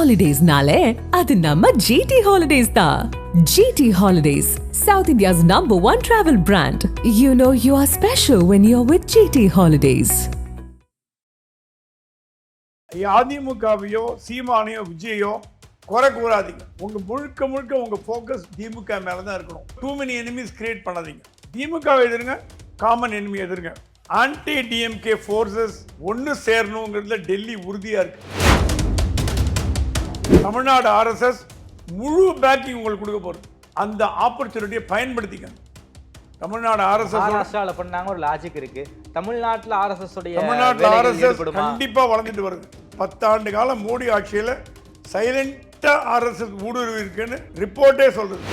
Holidays-nale, adu namma GT Holidays da. GT Holidays, South India's #1 travel brand. You know you are special when you're with GT Holidays. அதிமுகவையோ சீமானையோ விஜயோ குறை கூறாதீங்க. உங்க முழுக்க முழுக்க உங்க focus திமுக மேல தான் இருக்கணும். டூ மெனி எனிமீஸ் கிரியேட் பண்ணாதீங்க. திமுகவை எதிருங்க, காமன் எனிமி எதிருங்க. ஆன்டி டிஎம்கே ஃபோர்ஸஸ் ஒன்று சேரணுங்கிறதுல டெல்லி உறுதியா இருக்கு. தமிழ்நாடு ஆர்எஸ்எஸ் முழு பேக்கிங் உங்களுக்கு கொடுக்க போறது. அந்த ஆப்பர்ச்சுனிட்டியை பயன்படுத்திக்கங்க. தமிழ்நாடு ஆர்எஸ்எஸ் மகாராஷ்டிரால பண்ணாங்க ஒரு லாஜிக் இருக்கு. தமிழ்நாட்டுல ஆர்எஸ்எஸ் உடைய தமிழ்நாட்டுல ஆர்எஸ்எஸ் கண்டிப்பா வளர்ந்துட்டு வருது. 10 ஆண்டு காலம் மோடி ஆட்சியில சைலண்டா ஆர்எஸ்எஸ் ஊடுருவி இருக்குன்னு ரிப்போர்ட்டே சொல்றது.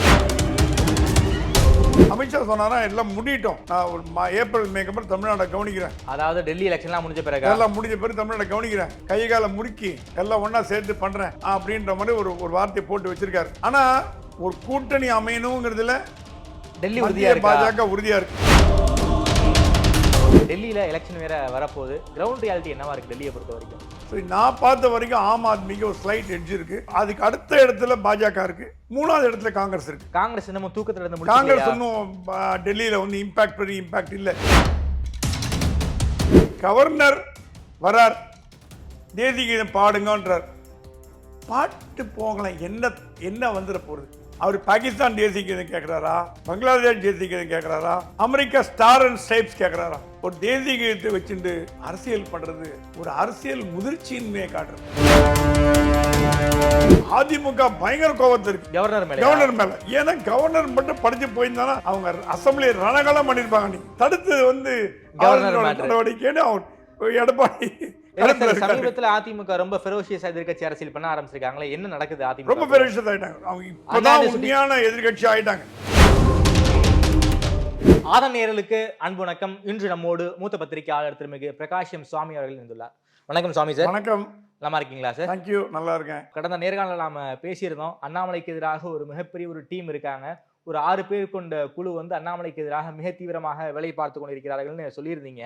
அமித்ஷா சொன்னாரா எல்லாம் முடிட்டோம், நான் ஒரு ஏப்ரல் மேக்கு அப்புறம் தமிழ்நாட்டை கவனிக்கிறேன். அதாவது டெல்லி எலெக்ஷன்லாம் முடிஞ்ச பிறகு எல்லாம் முடிஞ்ச பிறகு தமிழ்நாட்டை கவனிக்கிறேன், கை கால முறுக்கி எல்லாம் ஒன்னா சேர்த்து பண்றேன் அப்படின்ற மாதிரி ஒரு வார்த்தை போட்டு வச்சிருக்காரு. ஆனா ஒரு கூட்டணி அமையணுங்கிறதுல டெல்லி உறுதியா இருக்கு, பாஜக உறுதியா இருக்கு. டெல்லியில எலெக்ஷன் வேற வரப்போகுது. கிரவுண்ட் ரியாலிட்டி என்னவா இருக்கு டெல்லியை பொறுத்த வரைக்கும்? நான் பார்த்த வரைக்கும் ஆம் ஆத்மிக்கு ஒரு ஸ்லைட் எட்ஜ் இருக்கு. அதுக்கு அடுத்த இடத்துல பாஜக இருக்கு, 3வது இடத்துல காங்கிரஸ் இருக்கு. காங்கிரஸ் இன்னமும் தூக்கத்துல இருந்து காங்கிரஸ் இன்னும் டெல்லியில வந்து பெரிய இம்பாக்ட் இல்ல. கவர்னர் வரார், தேசிய கீதம் பாடுங்கன்றார். பாட்டு போகலாம், என்ன வந்துட போறது? அவர் பாகிஸ்தான் தேசிய கீதம் கேட்கிறாரா, பங்களாதேஷ் தேசிய கீதம் கேட்கிறாரா, அமெரிக்கா ஸ்டார் அண்ட் ஸ்ட்ரைப்ஸ் கேட்கிறாரா? ஒரு தேசிய கீதத்தை வச்சுட்டு அரசியல் பண்றது ஒரு அரசியல் முதிர்ச்சியின்மையை காட்டுறது. அதிமுக பயங்கர கோபத்தில் இருக்கு கவர்னர் மேல. ஏன்னா கவர்னர் மட்டும் படிச்சு போயிருந்தானா அவங்க அசம்பிளி ரணகலம் பண்ணிருப்பாங்க. நீ தடுத்து வந்து நடவடிக்கைன்னு அவர் எடப்பாடி சமீபத்துல அதிமுக ரொம்ப ஃபெரோஷியஸா எதிர்க்கட்சி அரசியல் பண்ண ஆரம்பிச்சிருக்காங்களே, என்ன நடக்குது? அதிமுக ரொம்ப ஃபெரோஷியஸ் ஆயிட்டாங்க. அவங்க இப்பதான் உண்மையான எதிர்க்கட்சி ஆயிட்டாங்க. ஆதன் நேயர்களுக்கு அன்பு வணக்கம். இன்று நம்மோடு மூத்த பத்திரிகையாளர் திருமிகு பிரகாஷ் எம் சுவாமி அவர்கள் இருந்துள்ளார். வணக்கம் சுவாமி சார். வணக்கம். நல்லா இருக்கீங்களா சார்? தேங்க்யூ, நல்லா இருக்கேன். கடந்த நேர்காணல நாம பேசியிருந்தோம், அண்ணாமலைக்கு எதிராக ஒரு மிகப்பெரிய ஒரு டீம் இருக்காங்க, ஒரு 6 பேர் கொண்ட குழு வந்து அண்ணாமலைக்கு எதிராக மிக தீவிரமாக வேலை பார்த்து கொண்டிருக்கிறார்கள்னு சொல்லியிருந்தீங்க.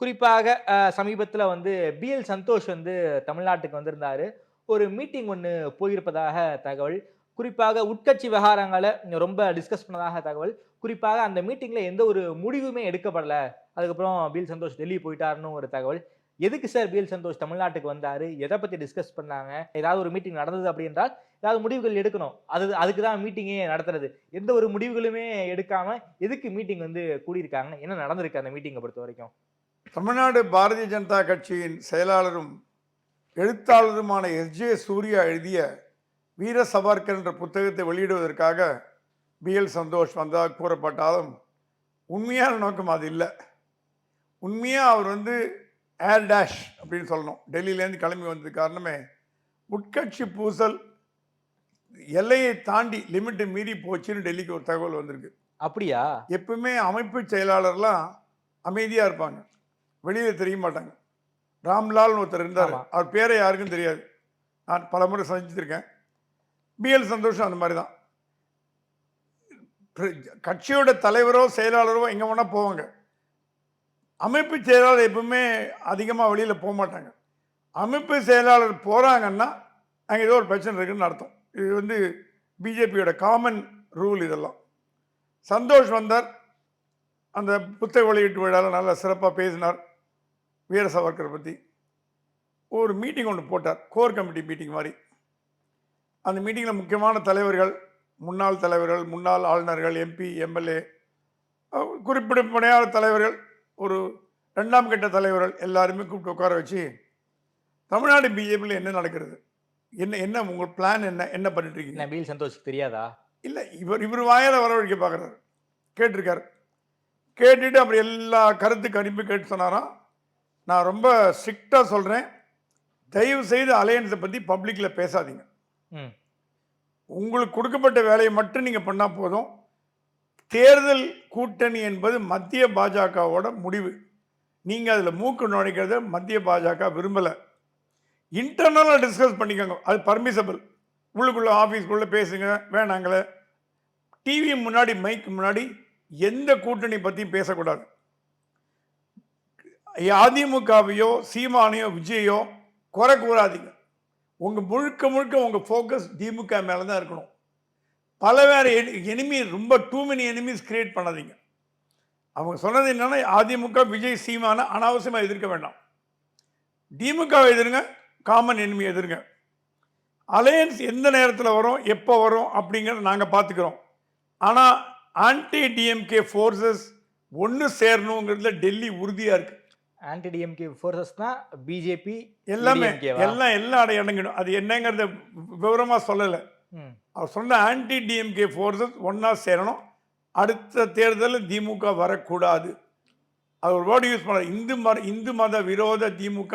குறிப்பாக சமீபத்தில் வந்து பிஎல் சந்தோஷ் வந்து தமிழ்நாட்டுக்கு வந்திருந்தாரு. ஒரு மீட்டிங் ஒன்று போயிருப்பதாக தகவல். குறிப்பாக உட்கட்சி விவகாரங்களை ரொம்ப டிஸ்கஸ் பண்ணதாக தகவல். குறிப்பாக அந்த மீட்டிங்கில் எந்த ஒரு முடிவுமே எடுக்கப்படலை. அதுக்கப்புறம் பிஎல் சந்தோஷ் டெல்லி போயிட்டாருன்னு ஒரு தகவல். எதுக்கு சார் பிஎல் சந்தோஷ் தமிழ்நாட்டுக்கு வந்தாரு? எதை பற்றி டிஸ்கஸ் பண்ணாங்க? ஏதாவது ஒரு மீட்டிங் நடந்தது அப்படி என்றால் ஏதாவது முடிவுகள் எடுக்கணும், அதுக்கு தான் மீட்டிங்கே நடத்துறது. எந்த ஒரு முடிவுகளுமே எடுக்காம எதுக்கு மீட்டிங் வந்து கூடியிருக்காங்க? என்ன நடந்திருக்கு அந்த மீட்டிங்கை பொறுத்த வரைக்கும்? தமிழ்நாடு பாரதிய ஜனதா கட்சியின் செயலாளரும் எழுத்தாளருமான எஸ்.ஜே. சூர்யா எழுதிய வீர சவர்கர் என்ற புத்தகத்தை வெளியிடுவதற்காக பிஎல் சந்தோஷ் வந்ததாக கூறப்பட்டாலும் உண்மையான நோக்கம் அது இல்லை. உண்மையாக அவர் வந்து ஏர் டேஷ் அப்படின்னு சொல்லணும். டெல்லியிலேருந்து கிளம்பி வந்தது காரணமே உட்கட்சி பூசல் எல்லையை தாண்டி லிமிட்டை மீறி போச்சுன்னு டெல்லிக்கு ஒரு தகவல் வந்திருக்கு. அப்படியா? எப்பவுமே அமைப்பு செயலாளர்லாம் அமைதியாக இருப்பாங்க, வெளியில் தெரிய மாட்டாங்க. ராம்லால்னு ஒருத்தர் இருந்தார், அவர் பேரை யாருக்கும் தெரியாது. நான் பல முறை சந்திச்சிருக்கேன். பிஎல் சந்தோஷம் அந்த மாதிரி தான். கட்சியோட தலைவரோ செயலாளரோ எங்கே வேணால் போவாங்க. அமைப்பு செயலாளர் எப்பவுமே அதிகமாக வெளியில் போக மாட்டாங்க. அமைப்பு செயலாளர் போகிறாங்கன்னா அங்கே ஏதோ ஒரு பிரச்சனை இருக்குன்னு அர்த்தம். இது வந்து பிஜேபியோட காமன் ரூல். இதெல்லாம் சந்தோஷ் வந்தார், அந்த புத்தக வெளியீட்டு விழாவில் நல்லா சிறப்பாக பேசினார். வீர சவர்கரை பற்றி ஒரு மீட்டிங் ஒன்று போட்டார், கோர் கமிட்டி மீட்டிங் மாதிரி. அந்த மீட்டிங்கில் முக்கியமான தலைவர்கள், முன்னாள் தலைவர்கள், முன்னாள் ஆளுநர்கள், எம்பி, எம்எல்ஏ, குறிப்பிடப்படையாத தலைவர்கள், ஒரு 2ஆம் கட்ட தலைவர்கள் எல்லாருமே கூப்பிட்டு உட்கார வச்சு தமிழ்நாடு பிஜேபியில் என்ன நடக்கிறது, என்ன உங்கள் பிளான், என்ன பண்ணிட்டு இருக்கீங்க? பிஎல் சந்தோஷ் தெரியாதா? இல்லை, இவர் வாயால் வரவழைக்க பார்க்குறாரு. கேட்டிருக்காரு. கேட்டுட்டு அப்புறம் எல்லா கருத்து கணிப்பு கேட்டு சொன்னாராம், நான் ரொம்ப ஸ்ட்ரிக்டாக சொல்கிறேன், தயவு செய்து அலையன்ஸை பற்றி பப்ளிக்கில் பேசாதீங்க. உங்களுக்கு கொடுக்கப்பட்ட வேலையை மட்டும் நீங்கள் பண்ணால் போதும். தேர்தல் கூட்டணி என்பது மத்திய பாஜகவோட முடிவு. நீங்கள் அதில் மூக்கு நுழைக்கிறத மத்திய பாஜக விரும்பலை. இன்டர்னலாக டிஸ்கஸ் பண்ணிக்கோங்க, அது பர்மிசபிள். உள்ளுக்குள்ளே ஆஃபீஸ்க்குள்ளே பேசுங்க, வேணாங்களே. டிவி முன்னாடி, மைக்கு முன்னாடி எந்த கூட்டணி பற்றியும் பேசக்கூடாது. அதிமுகவையோ சீமானையோ விஜயோ குறை கூறாதீங்க. உங்கள் முழுக்க முழுக்க உங்கள் ஃபோக்கஸ் திமுக மேலே தான் இருக்கணும். பல வேறு எனிமி, ரொம்ப டூ மெனி எனிமீஸ் கிரியேட் பண்ணாதீங்க. அவங்க சொன்னது என்னன்னா, அதிமுக விஜய் சீமான அனாவசியமாக எதிர்க்க வேண்டாம். திமுகவை எதிருங்க, காமன் எனிமி எதிருங்க. அலையன்ஸ் எந்த நேரத்தில் வரும், எப்போ வரும் அப்படிங்கிறத நாங்கள் பார்த்துக்கிறோம். ஆனால் ஆன்டி டிஎம்கே ஃபோர்ஸஸ் ஒன்று சேரணுங்கிறதுல டெல்லி உறுதியாக இருக்குது. ஆன்டி டிஎம்கே ஃபோர்ஸஸ் தான் பிஜேபி எல்லாமே எல்லாம் அடங்கிடும். அது என்னங்கிறத விவரமாக சொல்லலை. அவர் சொன்ன ஆன்டி டிஎம்கே ஃபோர்ஸஸ் ஒன்றா சேரணும். அடுத்த தேர்தலில் திமுக வரக்கூடாது. அது ஒரு வேர்டு யூஸ் பண்ண, இந்து மத விரோத திமுக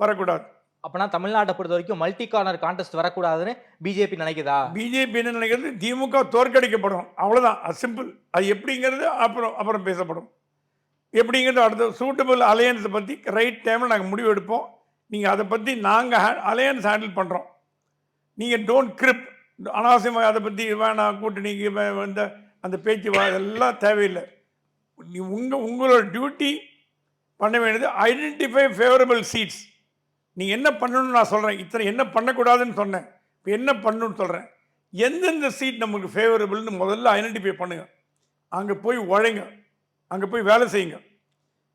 வரக்கூடாது. அப்பனா தமிழ்நாட்டை பொறுத்த வரைக்கும் மல்டி கார்னர் கான்டெஸ்ட் வரக்கூடாதுன்னு பிஜேபி நினைக்குதா? பிஜேபி என்ன நினைக்கிறது, திமுக தோற்கடிக்கப்படும், அவ்வளோதான். அது சிம்பிள். அது எப்படிங்கிறது அப்புறம் பேசப்படும். எப்படிங்கிறது அடுத்த சூட்டபிள் அலையன்ஸை பற்றி ரைட் டைமில் நாங்கள் முடிவு எடுப்போம். நீங்கள் அதை பற்றி நாங்கள் அலையன்ஸ் ஹேண்டில் பண்ணுறோம். நீங்கள் டோன்ட் கிரிப், அனாவசியமாக அதை பற்றி வேணாம் கூட்டணிக்கு வந்த அந்த பேச்சு அதெல்லாம் தேவையில்லை. உங்களோட டியூட்டி பண்ண வேண்டியது ஐடென்டிஃபை ஃபேவரபிள் சீட்ஸ். நீங்கள் என்ன பண்ணணும்னு நான் சொல்கிறேன். இத்தனை என்ன பண்ணக்கூடாதுன்னு சொன்னேன், இப்போ என்ன பண்ணணும்னு சொல்கிறேன். எந்தெந்த சீட் நமக்கு ஃபேவரபிள்னு முதல்ல ஐடென்டிஃபை பண்ணுங்கள். அங்கே போய் உழைங்க, அங்கே போய் வேலை செய்யுங்க.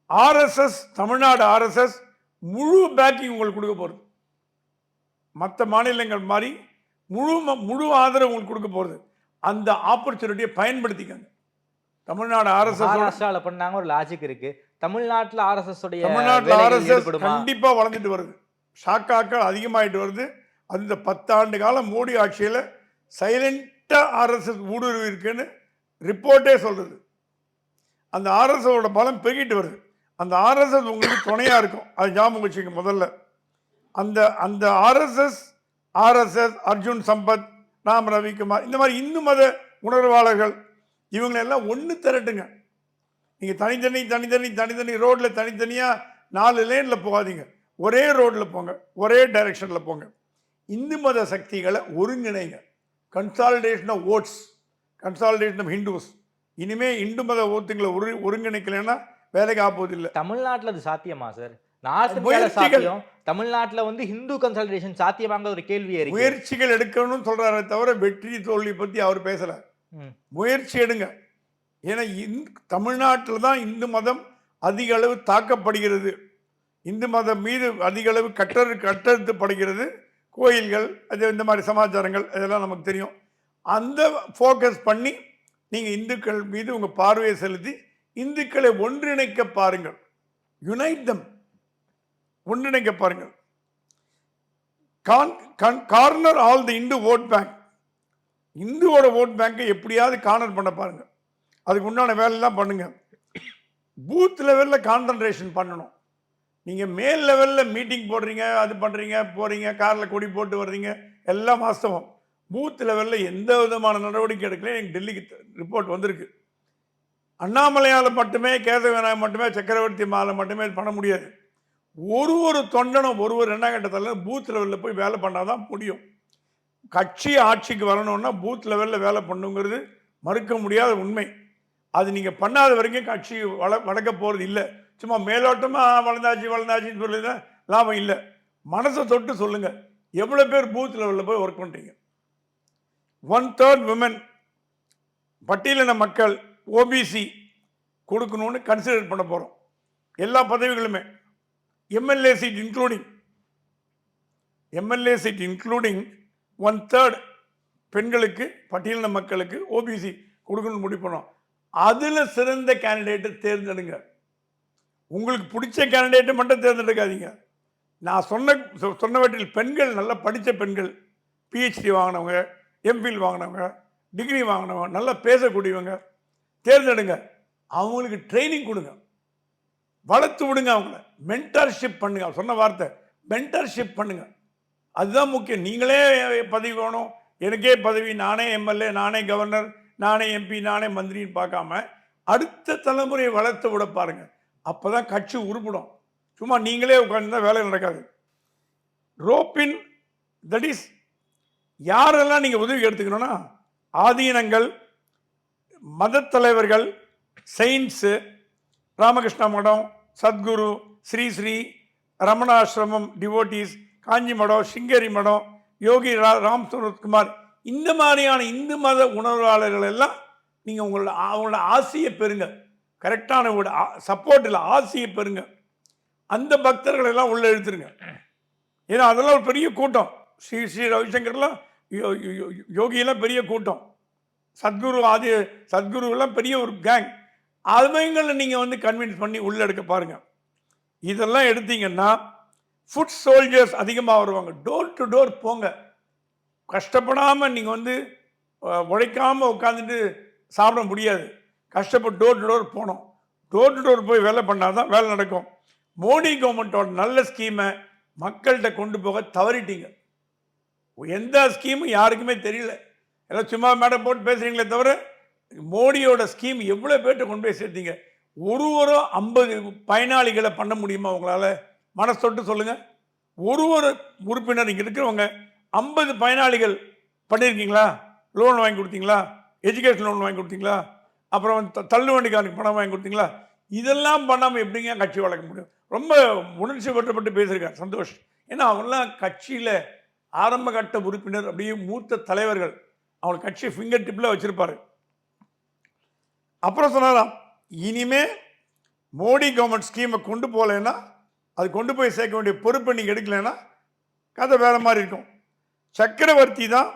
ஆர்எஸ்எஸ், தமிழ்நாடு ஆர்எஸ்எஸ் முழு பேக்கிங் உங்களுக்கு கொடுக்க போகிறது. மற்ற மாநிலங்கள் மாதிரி முழு ஆதரவு உங்களுக்கு கொடுக்க போகிறது. அந்த ஆப்பர்ச்சுனிட்டியை பயன்படுத்திக்கங்க. தமிழ்நாடு ஆர்எஸ்எஸ் பண்ணாங்க, ஒரு லாஜிக் இருக்கு. தமிழ்நாட்டில் ஆர்எஸ்எஸ் கண்டிப்பாக வளர்ந்துட்டு வருது. ஷாக்காக்கள் அதிகமாகிட்டு வருது. அந்த 10 ஆண்டு காலம் மோடி ஆட்சியில் சைலண்டாக ஆர்எஸ்எஸ் ஊடுருவி இருக்குன்னு ரிப்போர்ட்டே சொல்கிறது. அந்த ஆர்எஸ்எஸோட பலம் பெருகிட்டு வருது. அந்த ஆர்எஸ்எஸ் உங்களுக்கு துணையாக இருக்கும். அது ஞாபகம் வச்சுங்க முதல்ல. அந்த ஆர்எஸ்எஸ் அர்ஜுன் சம்பத், ராம் ரவிக்குமார், இந்த மாதிரி இந்து மத உணர்வாளர்கள் இவங்களெல்லாம் ஒன்று திரட்டுங்க. நீங்கள் தனித்தனி ரோட்டில் தனித்தனியாக 4 லேனில் போகாதீங்க. ஒரே ரோட்டில் போங்க, ஒரே டைரக்ஷனில் போங்க. இந்து மத சக்திகளை ஒருங்கிணைங்க. Consolidation of votes, consolidation of Hindus. இனிமேல் இந்து மத ஓட்டுங்களை ஒருங்கிணைக்கலைன்னா வேலைக்கு ஆப்போதில்லை. தமிழ்நாட்டில் அது சாத்தியமா சார்? தமிழ்நாட்டில் வந்து ஹிந்து கன்சாலிடேஷன் சாத்தியமாங்க ஒரு கேள்வி. முயற்சிகள் எடுக்கணும்னு சொல்றாரு தவிர வெற்றி தோல்வி பற்றி அவர் பேசல. முயற்சி எடுங்க. ஏன்னா தமிழ்நாட்டில் தான் இந்து மதம் அதிக அளவு தாக்கப்படுகிறது. இந்து மதம் மீது அதிக அளவு கட்டறுத்தப்படுகிறது. கோயில்கள், அது இந்த மாதிரி சமாச்சாரங்கள் இதெல்லாம் நமக்கு தெரியும். அந்த ஃபோக்கஸ் பண்ணி நீங்கள் இந்துக்கள் மீது உங்கள் பார்வையை செலுத்தி இந்துக்களை ஒன்றிணைக்க பாருங்கள். யுனைட் தம், ஒன்றிணைக்க பாருங்கள். Corner all the Hindu vote bank. இந்துவோட ஓட் பேங்கை எப்படியாவது கார்னர் பண்ண பாருங்க. அதுக்கு உண்டான வேலையெல்லாம் பண்ணுங்க. பூத் லெவலில் கான்சன்ட்ரேஷன் பண்ணணும். நீங்கள் மேல் லெவலில் மீட்டிங் போடுறீங்க, அது பண்ணுறீங்க, போகிறீங்க, காரில் கொடி போட்டு வர்றீங்க, எல்லாம் வாஸ்தவம். பூத் லெவலில் எந்த விதமான நடவடிக்கை எடுக்கல. எனக்கு டெல்லிக்கு ரிப்போர்ட் வந்திருக்கு. அண்ணாமலையால் மட்டுமே, கேசவனாக மட்டுமே, சக்கரவர்த்தி மாலை மட்டுமே பண்ண முடியாது. ஒரு தொண்டனும் ஒரு ரெண்டாம் கட்டத்தில் பூத் லெவலில் போய் வேலை பண்ணால் தான் முடியும். கட்சி ஆட்சிக்கு வரணும்னா பூத் லெவலில் வேலை பண்ணுங்கிறது மறுக்க முடியாத உண்மை. அது நீங்கள் பண்ணாத வரைக்கும் கட்சி வளர்க்க போகிறது இல்லை. சும்மா மேலோட்டமாக வளர்ந்தாச்சின்னு சொல்லி லாபம் இல்லை. மனசை தொட்டு சொல்லுங்கள், எவ்வளோ பேர் பூத் லெவலில் போய் ஒர்க் பண்ணுறீங்க. 1/3 விமன், பட்டியலின மக்கள், ஓபிசி கொடுக்கணும்னு கன்சிடர் பண்ண போகிறோம். எல்லா பதவிகளுமே எம்எல்ஏ சீட் இன்க்ளூடிங் 1/3 பெண்களுக்கு, பட்டியலின மக்களுக்கு, ஓபிசி கொடுக்கணும்னு முடிவு பண்ணோம். அதில் சிறந்த கேண்டிடேட்டை தேர்ந்தெடுங்க. உங்களுக்கு பிடிச்ச கேண்டிடேட்டை மட்டும் தேர்ந்தெடுக்காதீங்க. நான் சொன்னவற்றில் பெண்கள், நல்லா படித்த பெண்கள், பிஹெச்டி வாங்கினவங்க, எம்பில் வாங்கினவங்க, டிகிரி வாங்கினவங்க, நல்லா பேசக்கூடியவங்க தேர்ந்தெடுங்க. அவங்களுக்கு ட்ரைனிங் கொடுங்க, வளர்த்து விடுங்க. அவங்கள மென்டர்ஷிப் பண்ணுங்க. சொன்ன வார்த்தை மென்டர்ஷிப் பண்ணுங்க. அதுதான் முக்கியம். நீங்களே பதவி வேணும், எனக்கே பதவி, நானே எம்எல்ஏ, நானே கவர்னர், நானே எம்பி, நானே மந்திரின்னு பார்க்காம அடுத்த தலைமுறையை வளர்த்து விட பாருங்க. அப்போ தான் கட்சி உருப்படும். சும்மா நீங்களே உட்காந்துருந்தா வேலை நடக்காது. ரோப்பின், தட் இஸ் யாரெல்லாம் நீங்கள் உதவி எடுத்துக்கணும்னா, ஆதீனங்கள், மத தலைவர்கள், செயின்ஸு, ராமகிருஷ்ண மடம், சத்குரு, ஸ்ரீ ரமணாசிரமம் டிவோட்டீஸ், காஞ்சி மடம், சிங்கேரி மடம், யோகி ராம் சரத்குமார், இந்த மாதிரியான இந்து மத உணர்வாளர்கள் எல்லாம் நீங்கள் அவங்களோட ஆசையை பெறுங்க. கரெக்டான சப்போர்ட் இல்லை, ஆசையை பெறுங்க. அந்த பக்தர்கள் எல்லாம் உள்ள எழுத்துருங்க. ஏன்னா அதெல்லாம் ஒரு பெரிய கூட்டம். ஸ்ரீ ஸ்ரீ ரவிசங்கர்லாம் யோகியெல்லாம் பெரிய கூட்டம். சத்குருவெல்லாம் பெரிய ஒரு கேங். அவங்களை நீங்கள் வந்து கன்வின்ஸ் பண்ணி உள்ள எடுக்க பாருங்கள். இதெல்லாம் எடுத்தீங்கன்னா ஃபுட் சோல்ஜர்ஸ் அதிகமாக வருவாங்க. டோர் டு டோர் போங்க. கஷ்டப்படாமல் நீங்கள் வந்து உழைக்காமல் உட்காந்துட்டு சாப்பிட முடியாது. கஷ்டப்பட்டு டோர் டு டோர் போகணும். டோர் டு டோர் போய் வேலை பண்ணால் தான் வேலை நடக்கும். மோடி கவர்மெண்ட்டோட நல்ல ஸ்கீமை மக்கள்கிட்ட கொண்டு போக தவறிட்டீங்க. எந்த ஸ்கீமும் யாருக்குமே தெரியல. எல்லாம் சும்மா மேடம் போட்டு பேசுகிறீங்களே தவிர மோடியோட ஸ்கீம் எவ்வளோ பேர்கிட்ட கொண்டு போய் சேர்த்தீங்க. ஒரு 50 பயனாளிகளை பண்ண முடியுமா உங்களால்? மனசு தொட்டு சொல்லுங்கள். ஒரு உறுப்பினர் இங்கே இருக்கிறவங்க 50 பயனாளிகள் பண்ணியிருக்கீங்களா? லோன் வாங்கி கொடுத்தீங்களா? எஜுகேஷன் லோன் வாங்கி கொடுத்தீங்களா? அப்புறம் தள்ளு வண்டிக்காரனுக்கு பணம் வாங்கி கொடுத்தீங்களா? இதெல்லாம் பண்ணாமல் எப்படிங்க கட்சி வளர்க்க முடியும்? ரொம்ப உணர்ச்சி வட்டப்பட்டு பேசியிருக்கார் சந்தோஷ். ஏன்னா அவங்களாம் கட்சியில் ஆரம்ப கட்ட உறுப்பினர், அப்படியே மூத்த தலைவர்கள். அவங்க கட்சியை ஃபிங்கர் டிப்பில் வச்சுருப்பாரு. அப்புறம் சொன்னாராம், இனிமே மோடி கவர்மெண்ட் ஸ்கீமை கொண்டு போகலைன்னா, அது கொண்டு போய் சேர்க்க வேண்டிய பொறுப்பை நீங்கள் எடுக்கலைன்னா கதை வேறு மாதிரி இருக்கும். சக்கரவர்த்தி தான்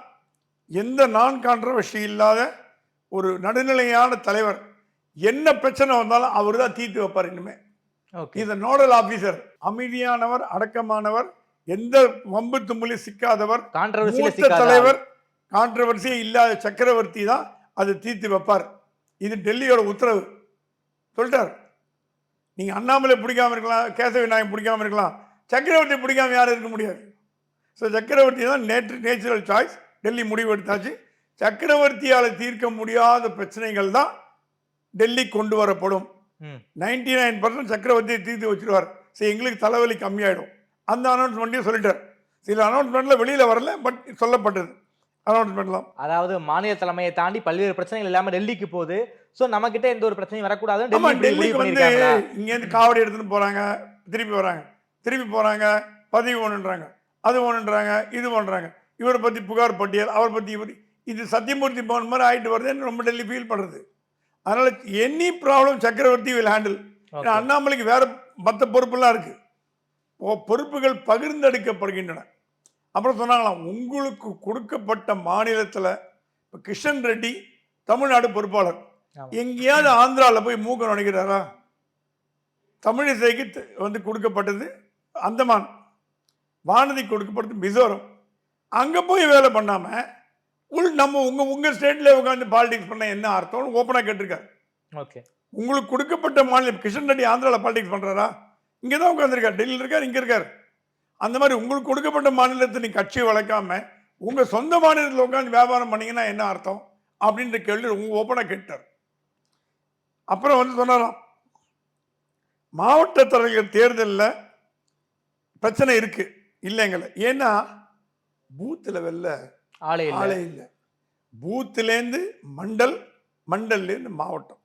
எந்த நான் கான்ட்ரவர்சி இல்லாத ஒரு நடுநிலையான தலைவர். என்ன பிரச்சனை வந்தாலும் அவர் தான் தீர்த்து வைப்பார். இனிமே இந்த நோடல் ஆபீசர், அமைதியானவர், அடக்கமானவர், எந்த வம்பு தும்புலையும் சிக்காதவர், தலைவர், கான்ட்ரவர்சியே இல்லாத சக்கரவர்த்தி தான் அதை தீர்த்து வைப்பார். இது டெல்லியோட உத்தரவு. சொல்லிட்டார். நீங்க அண்ணாமலை பிடிக்காம இருக்கலாம், கேசவி நாயகம் பிடிக்காம இருக்கலாம், சக்கரவர்த்தி பிடிக்காம யாரும் இருக்க முடியாது. ஸோ சக்கரவர்த்தி தான் நேச்சுரல் சாய்ஸ். டெல்லி முடிவு எடுத்தாச்சு. சக்கரவர்த்தியால் தீர்க்க முடியாத பிரச்சனைகள் தான் டெல்லி கொண்டு வரப்படும். 99% சக்கரவர்த்தியை தீர்த்து வச்சிருவார். சரி, எங்களுக்கு தலைவலி கம்மியாயிடும். அந்த அனௌன்ஸ்மெண்ட்டையும் சொல்லிட்டார். சில அனௌன்ஸ்மெண்ட்ல வெளியில வரல, பட் சொல்லப்பட்டது அனௌன்ஸ்மெண்ட்லாம். அதாவது மாநில தலைமையை தாண்டி பல்வேறு பிரச்சனைகள் இல்லாம டெல்லிக்கு போகுது. ஸோ நம்ம கிட்ட எந்த ஒரு பிரச்சனையும் வரக்கூடாது. டெல்லிக்கு வந்து இங்கேருந்து காவடி எடுத்துன்னு போறாங்க, திருப்பி வராங்க, திருப்பி போறாங்க, பதவி ஒன்றுன்றாங்க, அது ஒன்றுன்றாங்க, இது ஒன்றாங்க, இவரை பற்றி புகார் பட்டியல், அவர் பற்றி இவர், இது சத்தியமூர்த்தி பவன் மாதிரி ஆகிட்டு வருதுன்னு ரொம்ப டெல்லி ஃபீல் பண்ணுறது. அதனால எனி ப்ராப்ளம் சக்கரவர்த்தி வில் ஹேண்டில். அண்ணாமலைக்கு வேற மற்ற பொறுப்புலாம் இருக்கு. பொறுப்புகள் பகிர்ந்தெடுக்கப்படுகின்றன. அப்புறம் சொன்னாங்களாம், உங்களுக்கு கொடுக்கப்பட்ட மாநிலத்தில் இப்போ கிஷன் ரெட்டி தமிழ்நாடு பொறுப்பாளர், எங்கேயாவது ஆந்திராவில் போய் மூக்க நுழைக்கிறாரா? தமிழிசைக்கு வந்து கொடுக்கப்பட்டது அந்தமான், வானதி கொடுக்கப்பட்டது மிசோரம். அங்கே போய் வேலை பண்ணாமல் நம்ம உங்கள் ஸ்டேட்டில் உட்காந்து பாலிடிக்ஸ் பண்ண என்ன அர்த்தம் ஓப்பனாக கேட்டிருக்காரு. ஓகே, உங்களுக்கு கொடுக்கப்பட்ட மாநிலம் கிஷன் ரெட்டி ஆந்திராவில் பாலிடிக்ஸ் பண்ணுறாரா? இங்கே தான் உட்காந்துருக்கார், டெல்லியில் இருக்கார், இங்கே இருக்கார். அந்த மாதிரி உங்களுக்கு கொடுக்கப்பட்ட மாநிலத்தை நீ கட்சியை வளர்க்காம உங்கள் சொந்த மாநிலத்தில் உட்காந்து வியாபாரம் பண்ணீங்கன்னா என்ன அர்த்தம் அப்படின்ற கேள்வி உங்கள் ஓப்பனாக கேட்டார். அப்புறம் வந்து சொன்னாராம், மாவட்ட தலைவர் தேர்தலில் பிரச்சனை இருக்கு இல்லைங்கள. ஏன்னா பூத் லெவலில் ஆளே இல்லை. பூத்துலேருந்து மண்டல், மண்டல்லேருந்து மாவட்டம்,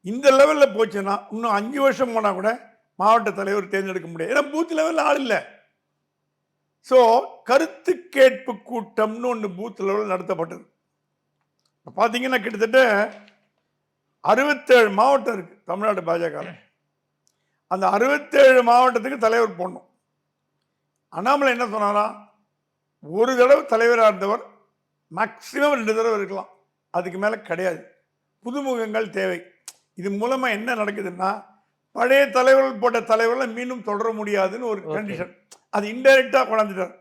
இந்த லெவலில் போச்சுன்னா இன்னும் 5 வருஷம் போனால் கூட மாவட்ட தலைவர் தேர்ந்தெடுக்க முடியாது. ஏன்னா பூத் லெவலில் ஆள் இல்லை. ஸோ கருத்து கேட்பு கூட்டம்னு ஒன்று பூத் லெவலில் நடத்தப்பட்டது. பார்த்தீங்கன்னா கிட்டத்தட்ட 67 மாவட்டம் இருக்கு தமிழ்நாடு பாஜக. அந்த 67 மாவட்டத்துக்கு தலைவர் போடணும். அண்ணாமலை என்ன சொன்னாரா, ஒரு தடவை தலைவராக இருந்தவர் மேக்சிமம் 2 தடவை இருக்கலாம், அதுக்கு மேலே கிடையாது. புதுமுகங்கள் தேவை. இது மூலமாக என்ன நடக்குதுன்னா, பழைய தலைவர்கள் போட்ட தலைவர்களை மீண்டும் தொடர முடியாதுன்னு ஒரு கண்டிஷன். அது இன்டைரக்டாக கொண்டாந்துட்டார்.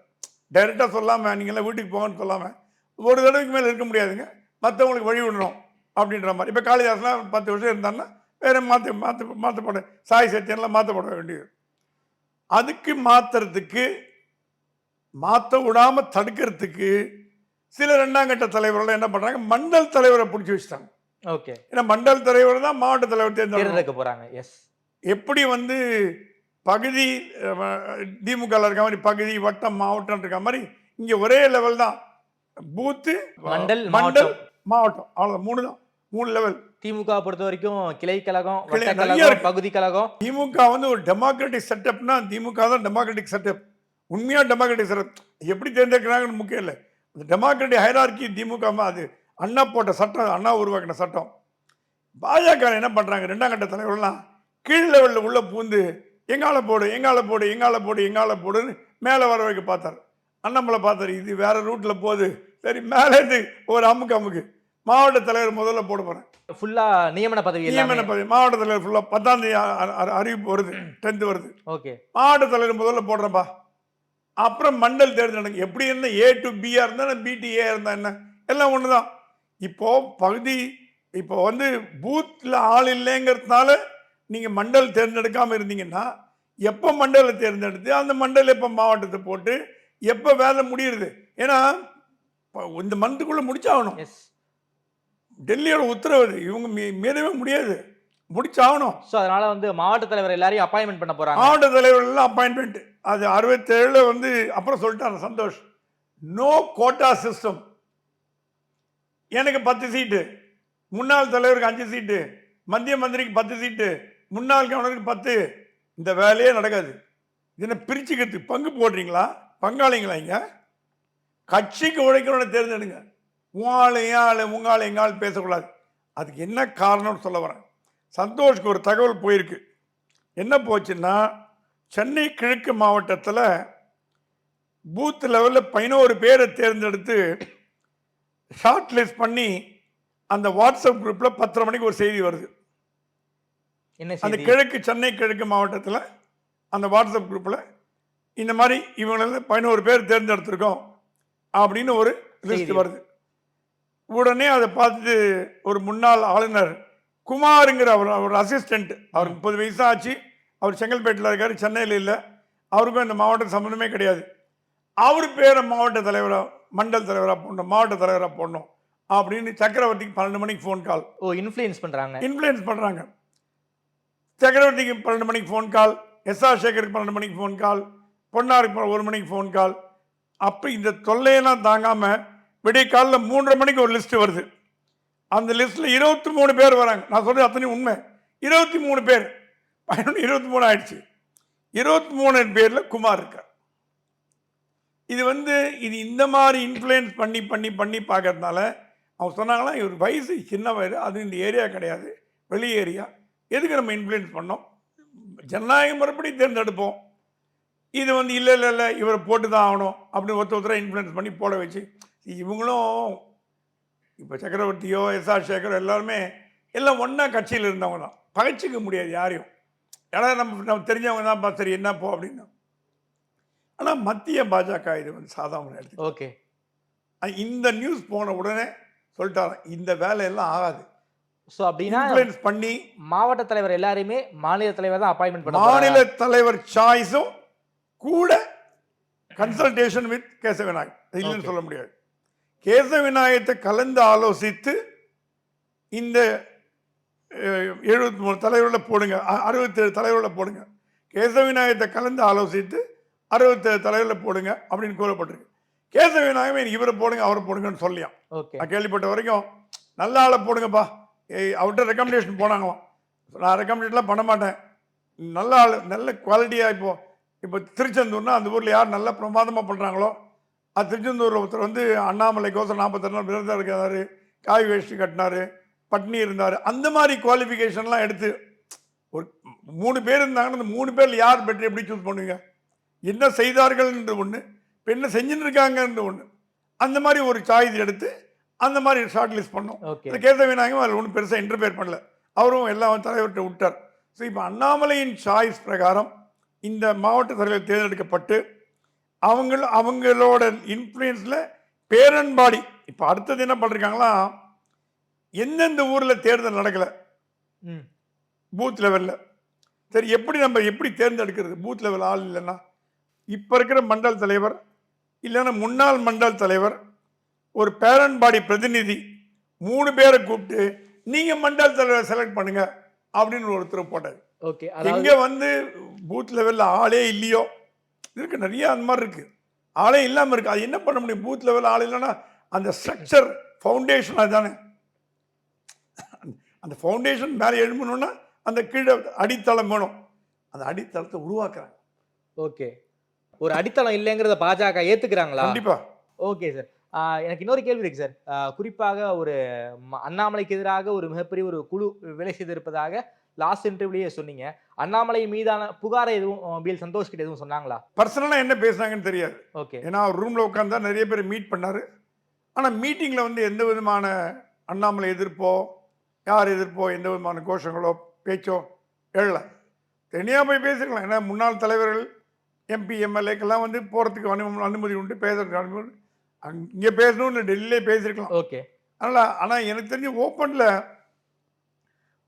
டைரெக்டாக சொல்லாமல் நீங்கள்லாம் வீட்டுக்கு போங்கன்னு சொல்லாமல் ஒரு தடவைக்கு மேலே இருக்க முடியாதுங்க, மற்றவங்களுக்கு வழி விடணும் அப்படின்ற மாதிரி. இப்போ காளிதாஸ்லாம் 10 வருஷம் இருந்தாங்கன்னா வேறு மாற்றப்பட சாய் சத்தியன்லாம் மாற்றப்பட வேண்டியது. அதுக்கு மாற்றுறதுக்கு, மாற்ற விடாமல் தடுக்கிறதுக்கு சில 2ஆம் கட்ட தலைவர்கள் என்ன பண்ணுறாங்க, மண்டல் தலைவரை பிடிச்சி வச்சுட்டாங்க. ஓகே, ஏன்னா மண்டல் தலைவர் தான் மாவட்ட தலைவர் தேர்ந்தெடுக்க போகிறாங்க. எஸ், எப்படி வந்து பகுதி திமுக இருக்க மாதிரி பகுதி, வட்டம், மாவட்டம் இருக்க மாதிரி இங்கே ஒரே லெவல் தான். பூத்து, மண்டல், மாவட்டம், அவ்வளோதான். 3 தான், 3 லெவல். திமுக பொறுத்த வரைக்கும் கிளை கழகம், பகுதி கழகம். திமுக வந்து ஒரு டெமோக்ராட்டிக் செட்டப்னா திமுக தான் டெமோக்ராட்டிக் செட்டப். உண்மையாக டெமோக்ராட்டிக் சார் எப்படி தேர்ந்தெடுக்கிறாங்கன்னு முக்கியம் இல்லை. அந்த டெமோக்ராட்டிக் ஹைரார்கி திமுக அது அண்ணா போட்ட சட்டம், அண்ணா உருவாக்கின சட்டம். பாஜக என்ன பண்ணுறாங்க, 2ஆம் கட்ட தலைவர்கள்லாம் கீழ் லெவலில் உள்ள பூந்து எங்கால போடு எங்கால போடு எங்கால போடு எங்கால போடுன்னு மேலே வர வைக்க பார்த்தார். அண்ணாமலை பார்த்தார், இது வேற ரூட்டில் போகுது, சரி மேலேருந்து ஒரு அமுக்கு மாவட்ட தலைவர் முதல்ல போட போகிறேன். ஃபுல்லா நியமன பதவி நியமன பதவி மாவட்ட தலைவர் ஃபுல்லாக 10ஆம் தேதி அறிவிப்பு வருது, 10th வருது. ஓகே, மாவட்ட மாவட்ட தலைவர் முதல்ல போடுறப்பா. அப்புறம் மண்டல் தேர்தல் எப்படி என்ன A to B இருந்தா B to A இருந்தா என்ன, எல்லாம் ஒன்று தான். இப்போ பகுதி இப்போ வந்து பூத்தில் ஆள் இல்லைங்கிறதுனால நீங்கள் மண்டல் தேர்ந்தெடுக்காமல் இருந்தீங்கன்னா எப்போ மண்டலை தேர்ந்தெடுத்து அந்த மண்டல் எப்போ மாவட்டத்தை போட்டு எப்போ வேலை முடியுது. ஏன்னா இந்த மந்த்துக்குள்ளே முடிச்சாகணும். டெல்லியோட உத்தரவு, இவங்க மீறவே முடியாது, முடிச்சாகணும். ஸோ அதனால வந்து மாவட்ட தலைவர் எல்லாரையும் அப்பாயின்மெண்ட் பண்ண போறாங்க. மாவட்ட தலைவர்கள் அப்பாயின்மெண்ட் அது 67 வந்து அப்புறம் சொல்லிட்டாங்க சந்தோஷ், நோ கோட்டா சிஸ்டம். எனக்கு 10 சீட்டு, முன்னாள் தலைவருக்கு 5 சீட்டு, மத்திய மந்திரிக்கு 10 சீட்டு, முன்னாள் கவர்னருக்கு 10. இந்த வேலையே நடக்காது. இதனை பிரிச்சுக்கிறது பங்கு போடுறீங்களா, பங்காளிங்களா? இங்க கட்சிக்கு உழைக்கிறவனை தேர்ந்தெடுங்க. உங்காள் ஏன் உங்காள் எங்காள் பேசக்கூடாது. அதுக்கு என்ன காரணம்னு சொல்ல வரேன். சந்தோஷ்க்கு ஒரு தகவல் போயிருக்கு. என்ன போச்சுன்னா, சென்னை கிழக்கு மாவட்டத்தில் பூத் லெவலில் 11 பேரை தேர்ந்தெடுத்து ஷார்ட் லிஸ்ட் பண்ணி அந்த வாட்ஸ்அப் குரூப்பில் 10:30 மணிக்கு ஒரு செய்தி வருது. அந்த கிழக்கு சென்னை கிழக்கு மாவட்டத்தில் அந்த வாட்ஸ்அப் குரூப்பில் இந்த மாதிரி இவங்கள 11 பேர் தேர்ந்தெடுத்திருக்கோம் அப்படின்னு ஒரு லிஸ்ட் வருது. உடனே அதை பார்த்துட்டு ஒரு முன்னாள் ஆளுநர் குமாருங்கிற அவர் அசிஸ்டண்ட், அவர் 30 வயசு ஆச்சு, அவர் செங்கல்பேட்டில் இருக்கார், சென்னையில் இல்லை, அவருக்கும் இந்த மாவட்ட சம்மந்தமே கிடையாது. அவர் பேரை மாவட்ட தலைவராக மண்டல் தலைவராக போடணும், மாவட்ட தலைவராக போடணும் அப்படின்னு சக்கரவர்த்திக்கு 12 மணிக்கு ஃபோன் கால். இன்ஃப்ளூயன்ஸ் பண்ணுறாங்க. சக்கரவர்த்திக்கு 12 மணிக்கு ஃபோன் கால், எஸ்ஆர் சேகருக்கு 12 மணிக்கு ஃபோன் கால், பொன்னாருக்கு 1 மணிக்கு ஃபோன் கால். அப்போ இந்த தொல்லையெல்லாம் தாங்காமல் விடிய காலில் 3:30 மணிக்கு ஒரு லிஸ்ட்டு வருது. அந்த லிஸ்ட்டில் 23 பேர் வராங்க. நான் சொல்கிறது அத்தனையும் உண்மை. 23 பேர், 23 ஆயிடுச்சு. 23 பேரில் குமார் இருக்கார். இது இது இந்த மாதிரி இன்ஃப்ளூயன்ஸ் பண்ணி பண்ணி பண்ணி பார்க்கறதுனால அவங்க சொன்னாங்களா, இவர் வயசு சின்ன வயது, அது இந்த ஏரியா கிடையாது, வெளி ஏரியா, எதுக்கு நம்ம இன்ஃப்ளூயன்ஸ் பண்ணோம், ஜனநாயக முறைப்படி தேர்ந்தெடுப்போம். இது இல்லை இல்லை இல்லை இவரை போட்டு தான் ஆகணும் அப்படின்னு ஒருத்தராக இன்ஃப்ளூயன்ஸ் பண்ணி போட வச்சு இவங்களும் இப்போ சக்கரவர்த்தியோ எஸ்ஆர் சேகரோ எல்லாருமே எல்லாம் ஒன்றா கட்சியில் இருந்தவங்க தான், பகைச்சிக்க முடியாது யாரையும். யாராவது நம்ம தெரிஞ்சவங்க தான் சரி என்ன போ அப்படின்னு. ஆனால் மத்திய பாஜக இது சாதாரண எடுத்து ஓகே, இந்த நியூஸ் போன உடனே சொல்லிட்டாங்க இந்த வேலையெல்லாம் ஆகாது. ஸோ அப்படின்னா இன்ஃப்ளூயன்ஸ் பண்ணி மாவட்ட தலைவர் எல்லாரையுமே மாநில தலைவர் தான் அப்பாயின்மெண்ட் பண்ண, மாநில தலைவர் சாய்ஸும் கூட கன்சல்டேஷன் வித் கேசவ விநாயகம் இல்லைன்னு சொல்ல முடியாது. கேசவ விநாயகத்தை கலந்து ஆலோசித்து இந்த 73 தலைவர்களை போடுங்க, 67 தலைவர்களை போடுங்க, கேசவ விநாயகத்தை கலந்து ஆலோசித்து 67 தலைவர்களை போடுங்க அப்படின்னு கூறப்பட்டிருக்கு. கேசவ விநாயகம் இவரை போடுங்க அவரை போடுங்கன்னு சொல்லியான். நான் கேள்விப்பட்ட வரைக்கும் நல்ல ஆளை போடுங்கப்பா, அவர்கிட்ட ரெக்கமெண்டேஷன் போனாங்களாம். நான் ரெக்கமெண்டேஷன்லாம் பண்ண மாட்டேன், நல்ல ஆள் நல்ல குவாலிட்டியாக. இப்போ திருச்செந்தூர்னா அந்த ஊரில் யார் நல்லா பிரமாதமாக பண்ணுறாங்களோ, அது திருச்செந்தூரில் ஒருத்தர் அண்ணாமலைக்கோசம் 42 நாள் விரதம் இருக்கிறாரு, காய் வேஷ்டி கட்டினார், பட்னி இருந்தார், அந்த மாதிரி குவாலிஃபிகேஷன்லாம் எடுத்து ஒரு 3 பேர் இருந்தாங்கன்னா அந்த 3 பேரில் யார் பெற்று எப்படி சூஸ் பண்ணுவீங்க? என்ன செய்தார்கள்ன்ற ஒன்று, இப்போ என்ன செஞ்சுன்னு இருக்காங்கன்ற ஒன்று, அந்த மாதிரி ஒரு சாய்ஸ் எடுத்து அந்த மாதிரி ஷார்ட் லிஸ்ட் பண்ணோம். கேசவ விநாயகம் அதில் ஒன்றும் பெருசாக இன்டர்ஃபியர் பண்ணல, அவரும் எல்லாம் தலைவர்கிட்ட விட்டார். ஸோ இப்போ அண்ணாமலையின் சாய்ஸ் பிரகாரம் இந்த மாவட்ட தலைவர் தேர்ந்தெடுக்கப்பட்டு அவங்களோட இன்ஃப்ளூயன்ஸில் பேரன்பாடி இப்போ அடுத்தது என்ன பண்ணிருக்காங்களா, எந்தெந்த ஊரில் தேர்தல் நடக்கலை பூத் லெவலில், சரி எப்படி தேர்ந்தெடுக்கிறது பூத் லெவல் ஆள் இல்லைன்னா, இப்போ இருக்கிற மண்டல் தலைவர் இல்லைன்னா முன்னாள் மண்டல் தலைவர் ஒரு பேரண்ட் பாடி பிரதிநிதி 3 பேரை கூப்பிட்டு நீங்கள் மண்டல் தலைவர் செலக்ட் பண்ணுங்க அப்படின்னு ஒருத்தர் போட்டார். ஓகே, இங்கே பூத் லெவலில் ஆளே இல்லையோ இருக்கு, நிறைய அந்த மாதிரி இருக்கு, ஆளே இல்லாமல் இருக்கு. அது என்ன பண்ண முடியும்? பூத் லெவலில் ஆள் இல்லைன்னா அந்த ஸ்ட்ரக்சர் ஃபவுண்டேஷன் அதுதானே, அந்த ஃபவுண்டேஷன் மேலே எழுமணும்னா அந்த கீழே அடித்தளம் வேணும், அந்த அடித்தளத்தை உருவாக்குறாங்க. ஓகே, ஒரு அடித்தளம் இல்லைங்கிறத பாஜக ஏத்துக்கிறாங்களா? கண்டிப்பா. Okay sir. எனக்கு இன்னொரு கேள்வி இருக்கு சார். குறிப்பாக ஒரு அண்ணாமலைக்கு எதிராக ஒரு மிகப்பெரிய ஒரு குழு வேலை செய்திருப்பதாக லாஸ்ட் இன்டர்வியூலயே சொன்னீங்க. அண்ணாமலை மீதான புகாரை எதுவும் பிஎல் சந்தோஷ் கிட்ட எதுவும் சொன்னாங்களா? பர்சனலா என்ன பேசுனாங்கன்னு தெரியாது. ஓகே. ஏன்னா அவர் ரூம்ல உட்கார்ந்தா நிறைய பேர் மீட் பண்ணாரு. ஆனா மீட்டிங்ல வந்து எந்த விதமான அண்ணாமலை எதிர்ப்போ, யார் எதிர்ப்போ, எந்த விதமான கோஷங்களோ, பேச்சோ எழல. தனியா போய் பேசிக்கலாம். ஏன்னா முன்னாள் தலைவர்கள், எம்பி, எம்எல்ஏக்கெல்லாம் வந்து போறதுக்கு அனுமதி உண்டு, பேசுறதுக்கு அனுமதி. இங்க பேசணும்னு டெல்லியிலே பேசியிருக்கலாம். ஓகே. ஆனா எனக்கு தெரிஞ்சு ஓப்பன்ல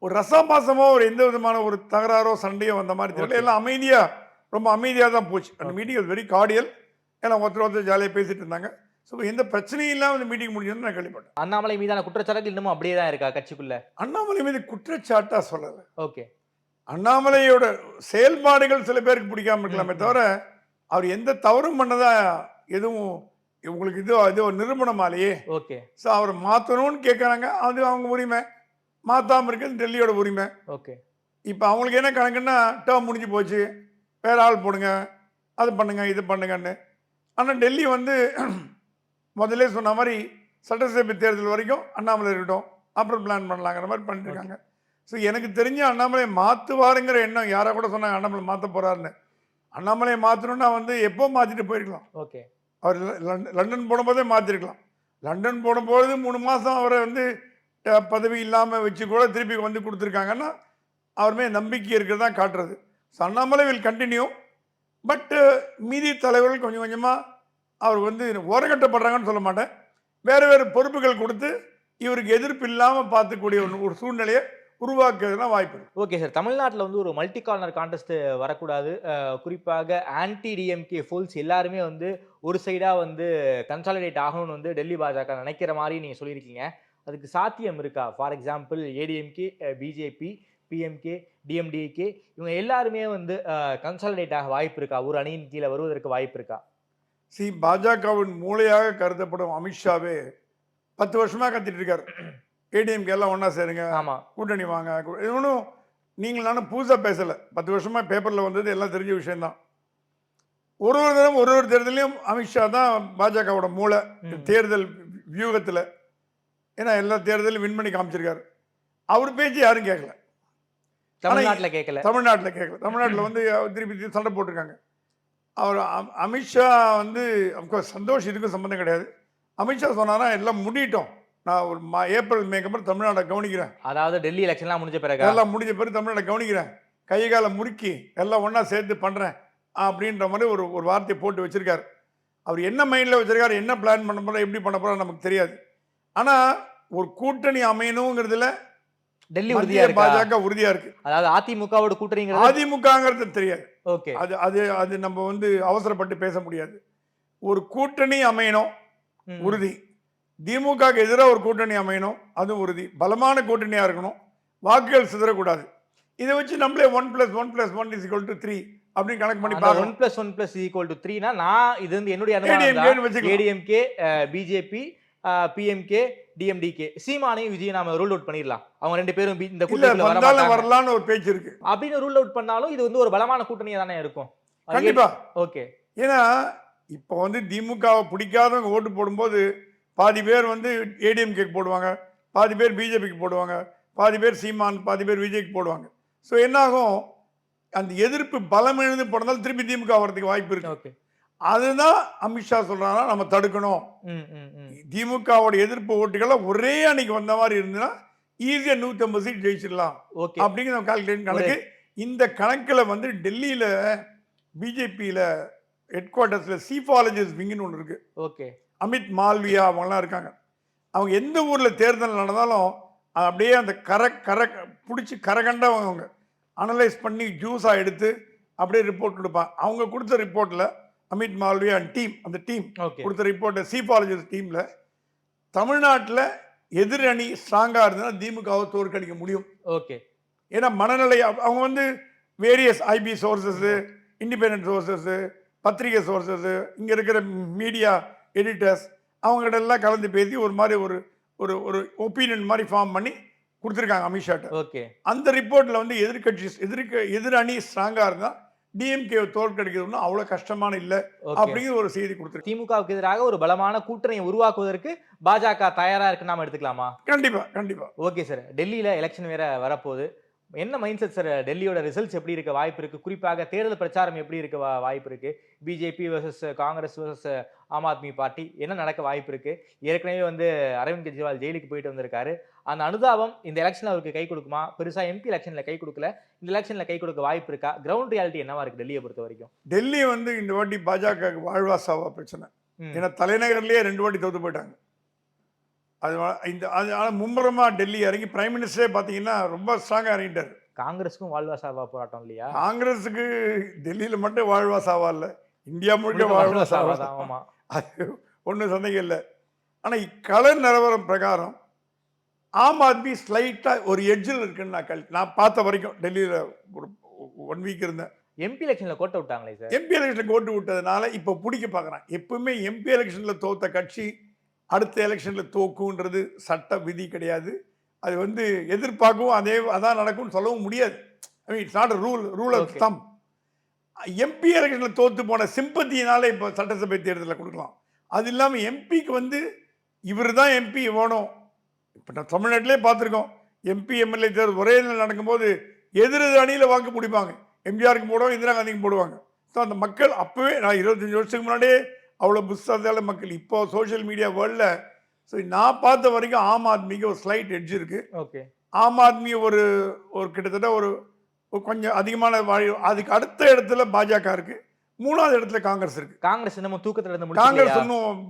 ஒரு ரசாபாசமோ ஒரு எந்த விதமான ஒரு தகராறோ சண்டையோ வந்த மாதிரி தெரியல. எல்லாம் அமைதியா, ரொம்ப அமைதியா தான் போச்சு. அந்த மீட்டிங் வாஸ் வெரி கார்டியல். எல்லாம் ஒருத்தர் ஜாலியாக பேசிட்டு இருந்தாங்க. ஸோ எந்த பிரச்சனையும் இல்லாமல் அந்த மீட்டிங் முடிஞ்சதுன்னு நான் கேள்விப்பட்டேன். அண்ணாமலை மீதான குற்றச்சாட்டுகள் இன்னமும் அப்படியே தான் இருக்கா கட்சிக்குள்ள? அண்ணாமலை மீது குற்றச்சாட்டா சொல்லலை. ஓகே. அண்ணாமலையோட செயல்பாடுகள் சில பேருக்கு பிடிக்காம இருக்கலாமே தவிர அவர் எந்த தவறும் பண்ணதா எதுவும் உங்களுக்கு இது நிரூபணமாலையே. ஓகே. ஸோ அவரை மாற்றணும்னு கேட்குறாங்க. அது அவங்க உரிமை. மாற்றாமல் இருக்கிறது டெல்லியோட உரிமை. ஓகே. இப்போ அவங்களுக்கு என்ன கணக்குன்னா டேர்ம் முடிஞ்சு போச்சு, வேற ஆள் போடுங்க, அது பண்ணுங்க, இது பண்ணுங்கன்னு. ஆனால் டெல்லி வந்து முதல்ல சொன்ன மாதிரி சட்டசபை தேர்தல் வரைக்கும் அண்ணாமலை இருக்கட்டும், அப்புறம் பிளான் பண்ணலாங்கிற மாதிரி பண்ணிட்டு இருக்காங்க. ஸோ எனக்கு தெரிஞ்ச அண்ணாமலை மாற்றுவாருங்கிற எண்ணம் யாரை கூட சொன்னாங்க அண்ணாமலை மாற்ற போறாருன்னு. அண்ணாமலையை மாற்றணும்னா வந்து எப்போ மாற்றிட்டு போயிருக்கலாம். ஓகே. அவர் லண்டன் போடும்போதே மாற்றிருக்கலாம். லண்டன் போடும்போது 3 மாதம் அவரை வந்து பதவி இல்லாமல் வச்சு கூட திருப்பி வந்து கொடுத்துருக்காங்கன்னா அவருமே நம்பிக்கை இருக்கிறதா காட்டுறது. So Annamalai will continue. பட்டு மீதி தலைவர்கள் கொஞ்சம் கொஞ்சமாக அவர் வந்து ஓரங்கட்டப்படுறாங்கன்னு சொல்ல மாட்டேன், வேறு வேறு பொறுப்புகள் கொடுத்து இவருக்கு எதிர்ப்பு இல்லாமல் பார்த்துக்கூடிய ஒரு சூழ்நிலையை உருவாக்குறதுலாம் வாய்ப்பு இருக்கு. Okay sir. தமிழ்நாட்டில் வந்து ஒரு மல்டி கார்னர் கான்டெஸ்ட் வரக்கூடாது. குறிப்பாக ஆன்டி டிஎம்கே ஃபுல்ஸ் எல்லாருமே வந்து ஒரு சைடாக வந்து கன்சாலிடேட் ஆகணும்னு வந்து டெல்லி பாஜக நினைக்கிற மாதிரி நீங்கள் சொல்லியிருக்கீங்க. அதுக்கு சாத்தியம் இருக்கா? For example ADMK, BJP, PMK, DMDK இவங்க எல்லாருமே வந்து கன்சாலிடேட் ஆக வாய்ப்பு இருக்கா? ஒரு அணியின் கீழே வருவதற்கு வாய்ப்பு இருக்கா? பாஜகவின் மூளையாக கருதப்படும் அமித்ஷாவே 10 வருஷமா கத்திட்டு இருக்காரு. ஏடிஎம்கே எல்லாம் ஒன்றா சேருங்க, கூட்டணி வாங்க. ஒன்றும் நீங்கள் நானும் புதுசாக பேசலை. 10 வருஷமா பேப்பரில் வந்தது எல்லாம் தெரிஞ்ச விஷயம்தான். ஒரு தடவை ஒரு தேர்தலையும் அமித்ஷா தான் பாஜகவோட மூளை தேர்தல் வியூகத்தில். ஏன்னா எல்லா தேர்தலும் வின் பண்ணி காமிச்சிருக்காரு. அவர் பேச்சு யாரும் கேட்கல. தமிழ்நாட்டில் கேட்கல. தமிழ்நாட்டில் வந்து திருப்பி சண்டை போட்டிருக்காங்க. அவர் அமித்ஷா வந்து அப்கோர்ஸ் சந்தோஷ் இதுக்கும் சம்மந்தம் கிடையாது. அமித்ஷா சொன்னாரா எல்லாம் முடிட்டோம், நான் ஒரு ஏப்ரல் மேக்கு அப்புறம் தமிழ்நாட்டை கவனிக்கிறேன். அதாவது டெல்லி எலெக்ஷன்லாம் முடிஞ்ச பிறகு எல்லாம் முடிஞ்ச பிறகு தமிழ்நாட்டை கவனிக்கிறேன், கை காலை முறுக்கி எல்லாம் ஒன்றா சேர்த்து பண்ணுறேன் அப்படின்ற மாதிரி ஒரு வார்த்தையை போட்டு வச்சிருக்காரு. அவர் என்ன மைண்டில் வச்சிருக்காரு, என்ன பிளான் பண்ண போகிறோம், எப்படி பண்ண போகிறோம் நமக்கு தெரியாது. ஆனால் ஒரு கூட்டணி அமையணுங்கிறதுல டெல்லி உறுதியா இருக்கு, பாஜக உறுதியா இருக்கு. அதாவது அதிமுகவோட கூட்டணிங்கிறது அதிமுகங்கிறது தெரியாது. ஓகே. அது நம்ம வந்து அவசரப்பட்டு பேச முடியாது. ஒரு கூட்டணி அமையணும் உறுதி. திமுக எதிராக ஒரு கூட்டணி அமையணும் அது உறுதி. பலமான கூட்டணியா இருக்கணும், வாக்குகள் சிதறக்கூடாது. இதை வச்சு நம்மளே 1+1+1 = 3 அப்படின்னு கணக்கு பண்ணி பார்க்கலாம். 1+1 = 3னா நான் இது வந்து என்னுடைய அனுமானம். ஏடிஎம்கே, பிஜேபி, பிஎம்கே, டிஎம்டிகே சீமானையும் விஜய் நாம ரூல் அவுட் பண்ணிடலாம். அவங்க ரெண்டு பேரும் இந்த கூட்டணியில வரலாம்னு ஒரு பேச்சு இருக்கு. அப்படின்னு ரூல் அவுட் பண்ணாலும் இது வந்து ஒரு பலமான கூட்டணியா தானே இருக்கும். கண்டிப்பா. ஓகே. ஏன்னா இப்போ வந்து திமுகவை பிடிக்காதவங்க ஓட்டு போடும்போது பாதி பேர் வந்து ஏடிஎம்கே போடுவாங்க, பாதி பேர் பிஜேபிக்கு போடுவாங்க, பாதி பேர் சீமான், பாதி பேர் விஜய்க்கு போடுவாங்க. ஸோ என்னாகும், அந்த எதிர்ப்பு பலம் எழுந்து போனதால் திருப்பி திமுக வரதுக்கு வாய்ப்பு இருக்கு. அதுதான் அமித்ஷா சொல்றாங்க நம்ம தடுக்கணும். திமுகவோட எதிர்ப்பு ஓட்டுகளை ஒரே அன்னைக்கு வந்த மாதிரி இருந்ததுன்னா ஈஸியா 150 சீட் ஜெயிச்சிடலாம் அப்படிங்கிற கால்குலேஷன் கணக்கு. இந்த கணக்கில் வந்து டெல்லியில பிஜேபியில ஹெட் குவார்ட்டர்ஸ்ல சீஃபாலஜிஸ்ட் விங்னு ஒன்று இருக்கு. ஓகே. அமித் மால்வியா அவங்கலாம் இருக்காங்க. அவங்க எந்த ஊர்ல தேர்தல் நடந்தாலும் அப்படியே அந்த பிடிச்சி கரகண்டவங்க அனலைஸ் பண்ணி ஜூஸா எடுத்து அப்படியே ரிப்போர்ட் கொடுப்பாங்க. அவங்க கொடுத்த ரிப்போர்ட்ல அமித் மால்வியா டீம், அந்த டீம் கொடுத்த ரிப்போர்ட் சீஃபாலஜிஸ்ட் டீம்ல தமிழ்நாட்டில் எதிர் அணி ஸ்ட்ராங்கா இருந்ததுன்னா திமுகவை தோற்கடிக்க முடியும். ஓகே. ஏன்னா மனநிலை அவங்க வந்து various IP sources, independent sources, பத்திரிகை சோர்சஸ், இங்கே இருக்கிற மீடியா எடிட்டர்ஸ் அவங்ககிட்ட எல்லாம் கலந்து பேசி ஒரு மாதிரி ஒரு ஒப்பீனியன் மாதிரி ஃபார்ம் பண்ணி கொடுத்துருக்காங்க அமித்ஷாட்ட. ஓகே. அந்த ரிப்போர்ட்டில் வந்து எதிர் அணி ஸ்ட்ராங்காக இருந்தால் டிஎம்கே தோற்கடிக்கிறதுனா அவ்வளோ கஷ்டமான இல்லை ஓகே. அப்படிங்கிற ஒரு செய்தி கொடுத்துருக்கு. திமுகவுக்கு எதிராக ஒரு பலமான கூட்டணியை உருவாக்குவதற்கு பாஜக தயாரா இருக்குன்னு நாம எடுத்துக்கலாமா? கண்டிப்பா கண்டிப்பா. Okay sir. டெல்லியில எலெக்ஷன் வேற வரப்போகுது. என்ன மைண்ட் செட் சார்? டெல்லியோட ரிசல்ட்ஸ் எப்படி இருக்க வாய்ப்பு இருக்கு? குறிப்பாக தேர்தல் பிரச்சாரம் எப்படி இருக்க வாய்ப்பு இருக்கு? BJP versus Congress versus Aam Aadmi party என்ன நடக்க வாய்ப்பு இருக்கு? ஏற்கனவே வந்து அரவிந்த் கெஜ்ரிவால் ஜெயிலுக்கு போயிட்டு வந்திருக்காரு. அந்த அனுதாபம் இந்த எலெக்ஷன்ல அவருக்கு கை கொடுக்குமா? பெருசா எம்பி எலெக்ஷன்ல கை கொடுக்கல, இந்த எலெக்ஷன்ல கை கொடுக்க வாய்ப்பு இருக்கா? கிரவுண்ட் ரியாலிட்டி என்னவா இருக்கு டெல்லியை பொறுத்த வரைக்கும்? டெல்லி வந்து இந்த வாட்டி பாஜக வாழ்வா சாவா பிரச்சனை. ஏன்னா தலைநகர்லயே 2 வாட்டி தோத்து போயிட்டாங்க. அதனால மும்முரமா டெல்லி இறங்கி பிரைம் மினிஸ்டரே பாத்தீங்கன்னா ரொம்ப ஸ்ட்ராங்கா இறங்கிட்டாரு. காங்கிரஸுக்கும் வாழ்வா சாவா போராட்டம் இல்லையா? காங்கிரஸுக்கு டெல்லியில மட்டும் வாழ்வா சாவா இல்ல, இந்தியா முழுக்க வாழ்வா சாவா. ஆமா, அது ஒன்றும் சந்தேகம் இல்லை. ஆனா கள நிலவரம் பிரகாரம் ஆம் ஆத்மி ஸ்லைட்டா ஒரு எட்ஜில் இருக்குன்னு நான் பார்த்த வரைக்கும். டெல்லியில ஒரு 1 வீக் இருந்தேன். எம்பி எலெக்ஷன்ல கோட்டை விட்டாங்களே சார். எம்பி எலெக்ஷன் கோட்டு விட்டதுனால இப்போ பிடிக்க பார்க்குறான். எப்பவுமே எம்பி எலெக்ஷன்ல தோத்த கட்சி அடுத்த எலெக்ஷன்ல தோக்குன்றது சட்ட விதி கிடையாது. அது வந்து எதிர்பார்க்கவும் அதான் நடக்கும்னு சொல்லவும் முடியாது. I mean it's not rule of them. MP எலெக்ஷன்ல தோத்து போன சிம்பத்தியினால இப்போ சட்டசபை தேர்தலில் கொடுக்கலாம். அது இல்லாமல் எம்பிக்கு வந்து இவர் தான் எம்பி வேணும். இப்போ நான் தமிழ்நாட்டிலே பார்த்துருக்கோம். எம்பி எம்எல்ஏ தேர்தல் ஒரே நாள் நடக்கும்போது எதிர் அணியில் வாக்கு பிடிப்பாங்க. எம்ஜிஆருக்கு போடுவாங்க, இந்திரா காந்திக்கு போடுவாங்க. ஸோ அந்த மக்கள் அப்போவே நான் 25 வருஷத்துக்கு முன்னாடியே அவ்வளோ புஸ்தகத்தால மக்கள். இப்போ சோஷியல் மீடியா வேர்ல்டில் ஸோ நான் பார்த்த வரைக்கும் ஆம் ஆத்மிக்கு ஒரு ஸ்லைட் எட்ஜ் இருக்கு. ஓகே. ஆம் ஆத்மி ஒரு கிட்டத்தட்ட ஒரு கொஞ்சம் அதிகமான அதுக்கு அடுத்த இடத்துல பாஜக இருக்கு, 3வது இடத்துல காங்கிரஸ் இருக்கு. காங்கிரஸ் இன்னமும் தூக்கத்துல இருந்து காங்கிரஸ் இன்னும்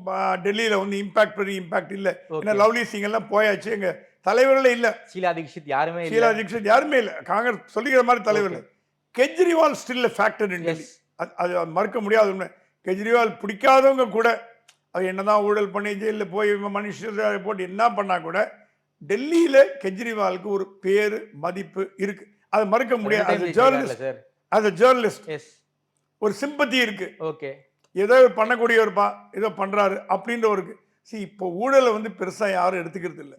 டெல்லியில வந்து பெரிய இம்பாக்ட் இல்ல. ஏன்னா லவ்லி சிங் எல்லாம் போயாச்சு, எங்க தலைவர்களே இல்ல. ஷீலா தீக்ஷித் யாருமே இல்ல. காங்கிரஸ் சொல்லிக்கிற மாதிரி தலைவர். Kejriwal still factor in Delhi. அது மறுக்க முடியாது. கெஜ்ரிவால் பிடிக்காதவங்க கூட அது என்னதான் ஊழல் பண்ணி ஜெயிலில் போய் மனுஷரை போட்டு என்ன பண்ணா கூட டெல்லியில கெஜ்ரிவாலுக்கு ஒரு பேரு மதிப்பு இருக்கு. அது மறுக்க முடியாது. ஜேர்னலிஸ்ட் ஒரு சிம்பத்தி இருக்கு. ஓகே. ஏதோ பண்ணக்கூடிய ஒரு ஏதோ பண்றாரு அப்படின்ற ஒரு இப்போ ஊழலை வந்து பெருசா யாரும் எடுத்துக்கிறது இல்லை.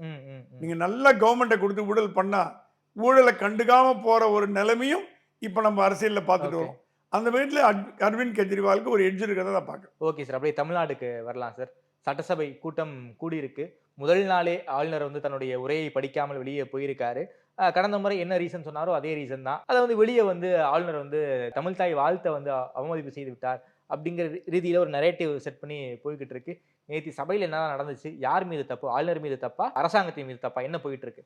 நீங்க நல்ல கவர்மெண்ட்டை கொடுத்து ஊழல் பண்ணா ஊழலை கண்டுக்காம போற ஒரு நிலைமையும் இப்ப நம்ம அரசியல்ல பார்த்துட்டு வரோம். அந்த வீட்டில் அரவிந்த் கெஜ்ரிவாலுக்கு ஒரு எட்ஜ் இருக்கிறத நான் பார்க்குறேன். Okay sir. அப்படியே தமிழ்நாட்டுக்கு வரலாம் சார். சட்டசபை கூட்டம் கூடியிருக்கு. முதல் நாளே ஆளுநர் வந்து தன்னுடைய உரையை படிக்காமல் வெளியே போயிருக்காரு. கடந்த முறை என்ன ரீசன் சொன்னாரோ அதே ரீசன் தான். அதை வந்து வெளியே வந்து ஆளுநர் வந்து தமிழ் தாய் வாழ்த்தை வந்து அவமதிப்பு செய்து விட்டார் அப்படிங்கிற ரீதியில ஒரு நரேட்டிவ் செட் பண்ணி போய்கிட்டு இருக்கு. நேற்று சபையில் என்னதான் நடந்துச்சு? யார் மீது தப்பு? ஆளுநர் மீது தப்பா, அரசாங்கத்தின் மீது தப்பா? என்ன போயிட்டு இருக்கு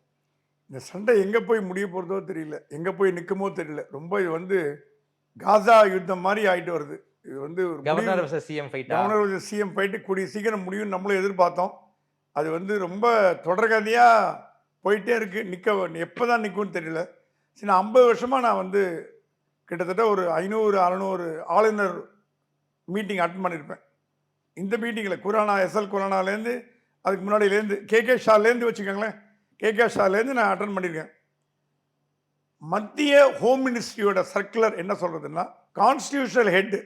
இந்த சண்டை? எங்க போய் முடிய போறதோ தெரியல, எங்க போய் நிற்குமோ தெரியல. ரொம்ப இது வந்து காசா யுத்தம் மாதிரி ஆயிட்டு வருது. இது வந்து governor versus CM fight. Governor versus CM fight கூடிய சீக்கிரம் முடியும் நம்மளும் எதிர்பார்த்தோம். அது வந்து ரொம்ப தொடர்கதையா போயிட்டே இருக்கு. எப்பதான் நிற்கும்னு தெரியல. சரி, 50 வருஷமா நான் வந்து கிட்டத்தட்ட ஒரு 500-600 ஆளுநர் மீட்டிங் அட்டன் பண்ணியிருப்பேன். இந்த மீட்டிங்கில் எஸ்எல் குரானாலேருந்து அதுக்கு முன்னாடியிலேருந்து கே ஷாலேருந்து வச்சுக்கோங்களேன், கே ஷாலேருந்து நான் அட்டன் பண்ணியிருக்கேன். மத்திய ஹோம் மினிஸ்ட்ரியோட சர்க்குலர் என்ன சொல்றதுன்னா, கான்ஸ்டிடியூஷனல் ஹெட்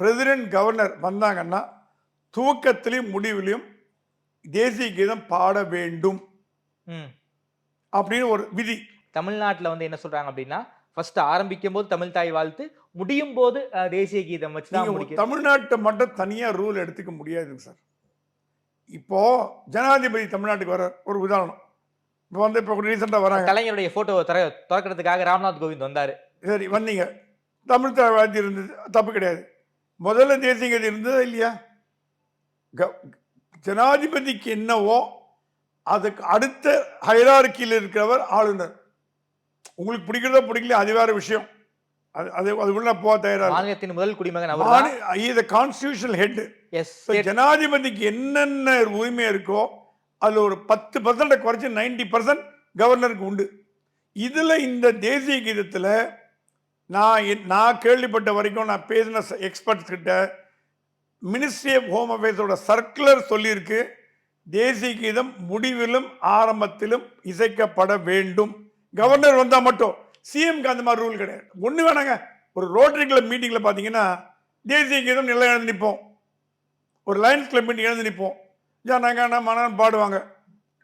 பிரசிடென்ட் கவர்னர் வந்தாங்கன்னா துவக்கத்திலையும் முடிவிலையும் தேசிய கீதம் பாட வேண்டும் அப்படின்னு ஒரு விதி. தமிழ்நாட்டில் வந்து என்ன சொல்றாங்க அப்படின்னா, ஃபர்ஸ்ட் ஆரம்பிக்கும் போது தமிழ் தாய் வாழ்த்து, முடியும் போது தேசிய கீதம் வச்சு. தமிழ்நாட்டை மட்டும் தனியா ரூல் எடுத்துக்க முடியாதுங்க சார். இப்போ ஜனாதிபதி தமிழ்நாட்டுக்கு வர ஒரு உதாரணம். இப்போ வந்து இப்போ ரீசெண்டாக வராங்க, கலைஞருடைய போட்டோ திறக்கிறதுக்காக ராம்நாத் கோவிந்த் வந்தார். சரி, வந்தீங்க, தமிழ் தாய் வாழ்த்து இருந்தது, தப்பு கிடையாது. முதல்ல தேசிய கீதம் இருந்ததா இல்லையா? ஜனாதிபதிக்கு என்னவோ அதுக்கு அடுத்த ஹைரார்க்கியில் இருக்கிறவர் ஆளுநர். உங்களுக்கு பிடிக்கிறதோ பிடிக்கல அது வேற விஷயம். அதுக்குள்ள போக தயாரா. மாநிலத்தின் முதல் குடிமகன், கான்ஸ்டிடியூஷனல் ஹெட். ஜனாதிபதிக்கு என்னென்ன உரிமை இருக்கோ அதுல ஒரு 10% குறைச்சி 90% கவர்னருக்கு உண்டு. இதுல இந்த தேசிய கீதத்துல நான் கேள்விப்பட்ட வரைக்கும், நான் பேசின எக்ஸ்பர்ட்ஸ் கிட்ட, மினிஸ்ட்ரி ஆஃப் ஹோம் அஃபேர்ஸோட சர்க்குலர் சொல்லியிருக்கு, தேசிய கீதம் முடிவிலும் ஆரம்பத்திலும் இசைக்கப்பட வேண்டும். கவர்னர் வந்தா மட்டும். சிஎம்க்கு அந்த மாதிரி ரூல் கிடையாது. ஒண்ணு வேணாங்க, ஒரு ரோட்டரி கிளப் மீட்டிங்ல பாத்தீங்கன்னா தேசிய கீதம் நல்லா எழுந்து நிற்போம். ஒரு லயன்ஸ் கிளப் மீட்டிங் எழுந்து நிற்போம். ஜனகன மனன் பாடுவாங்க,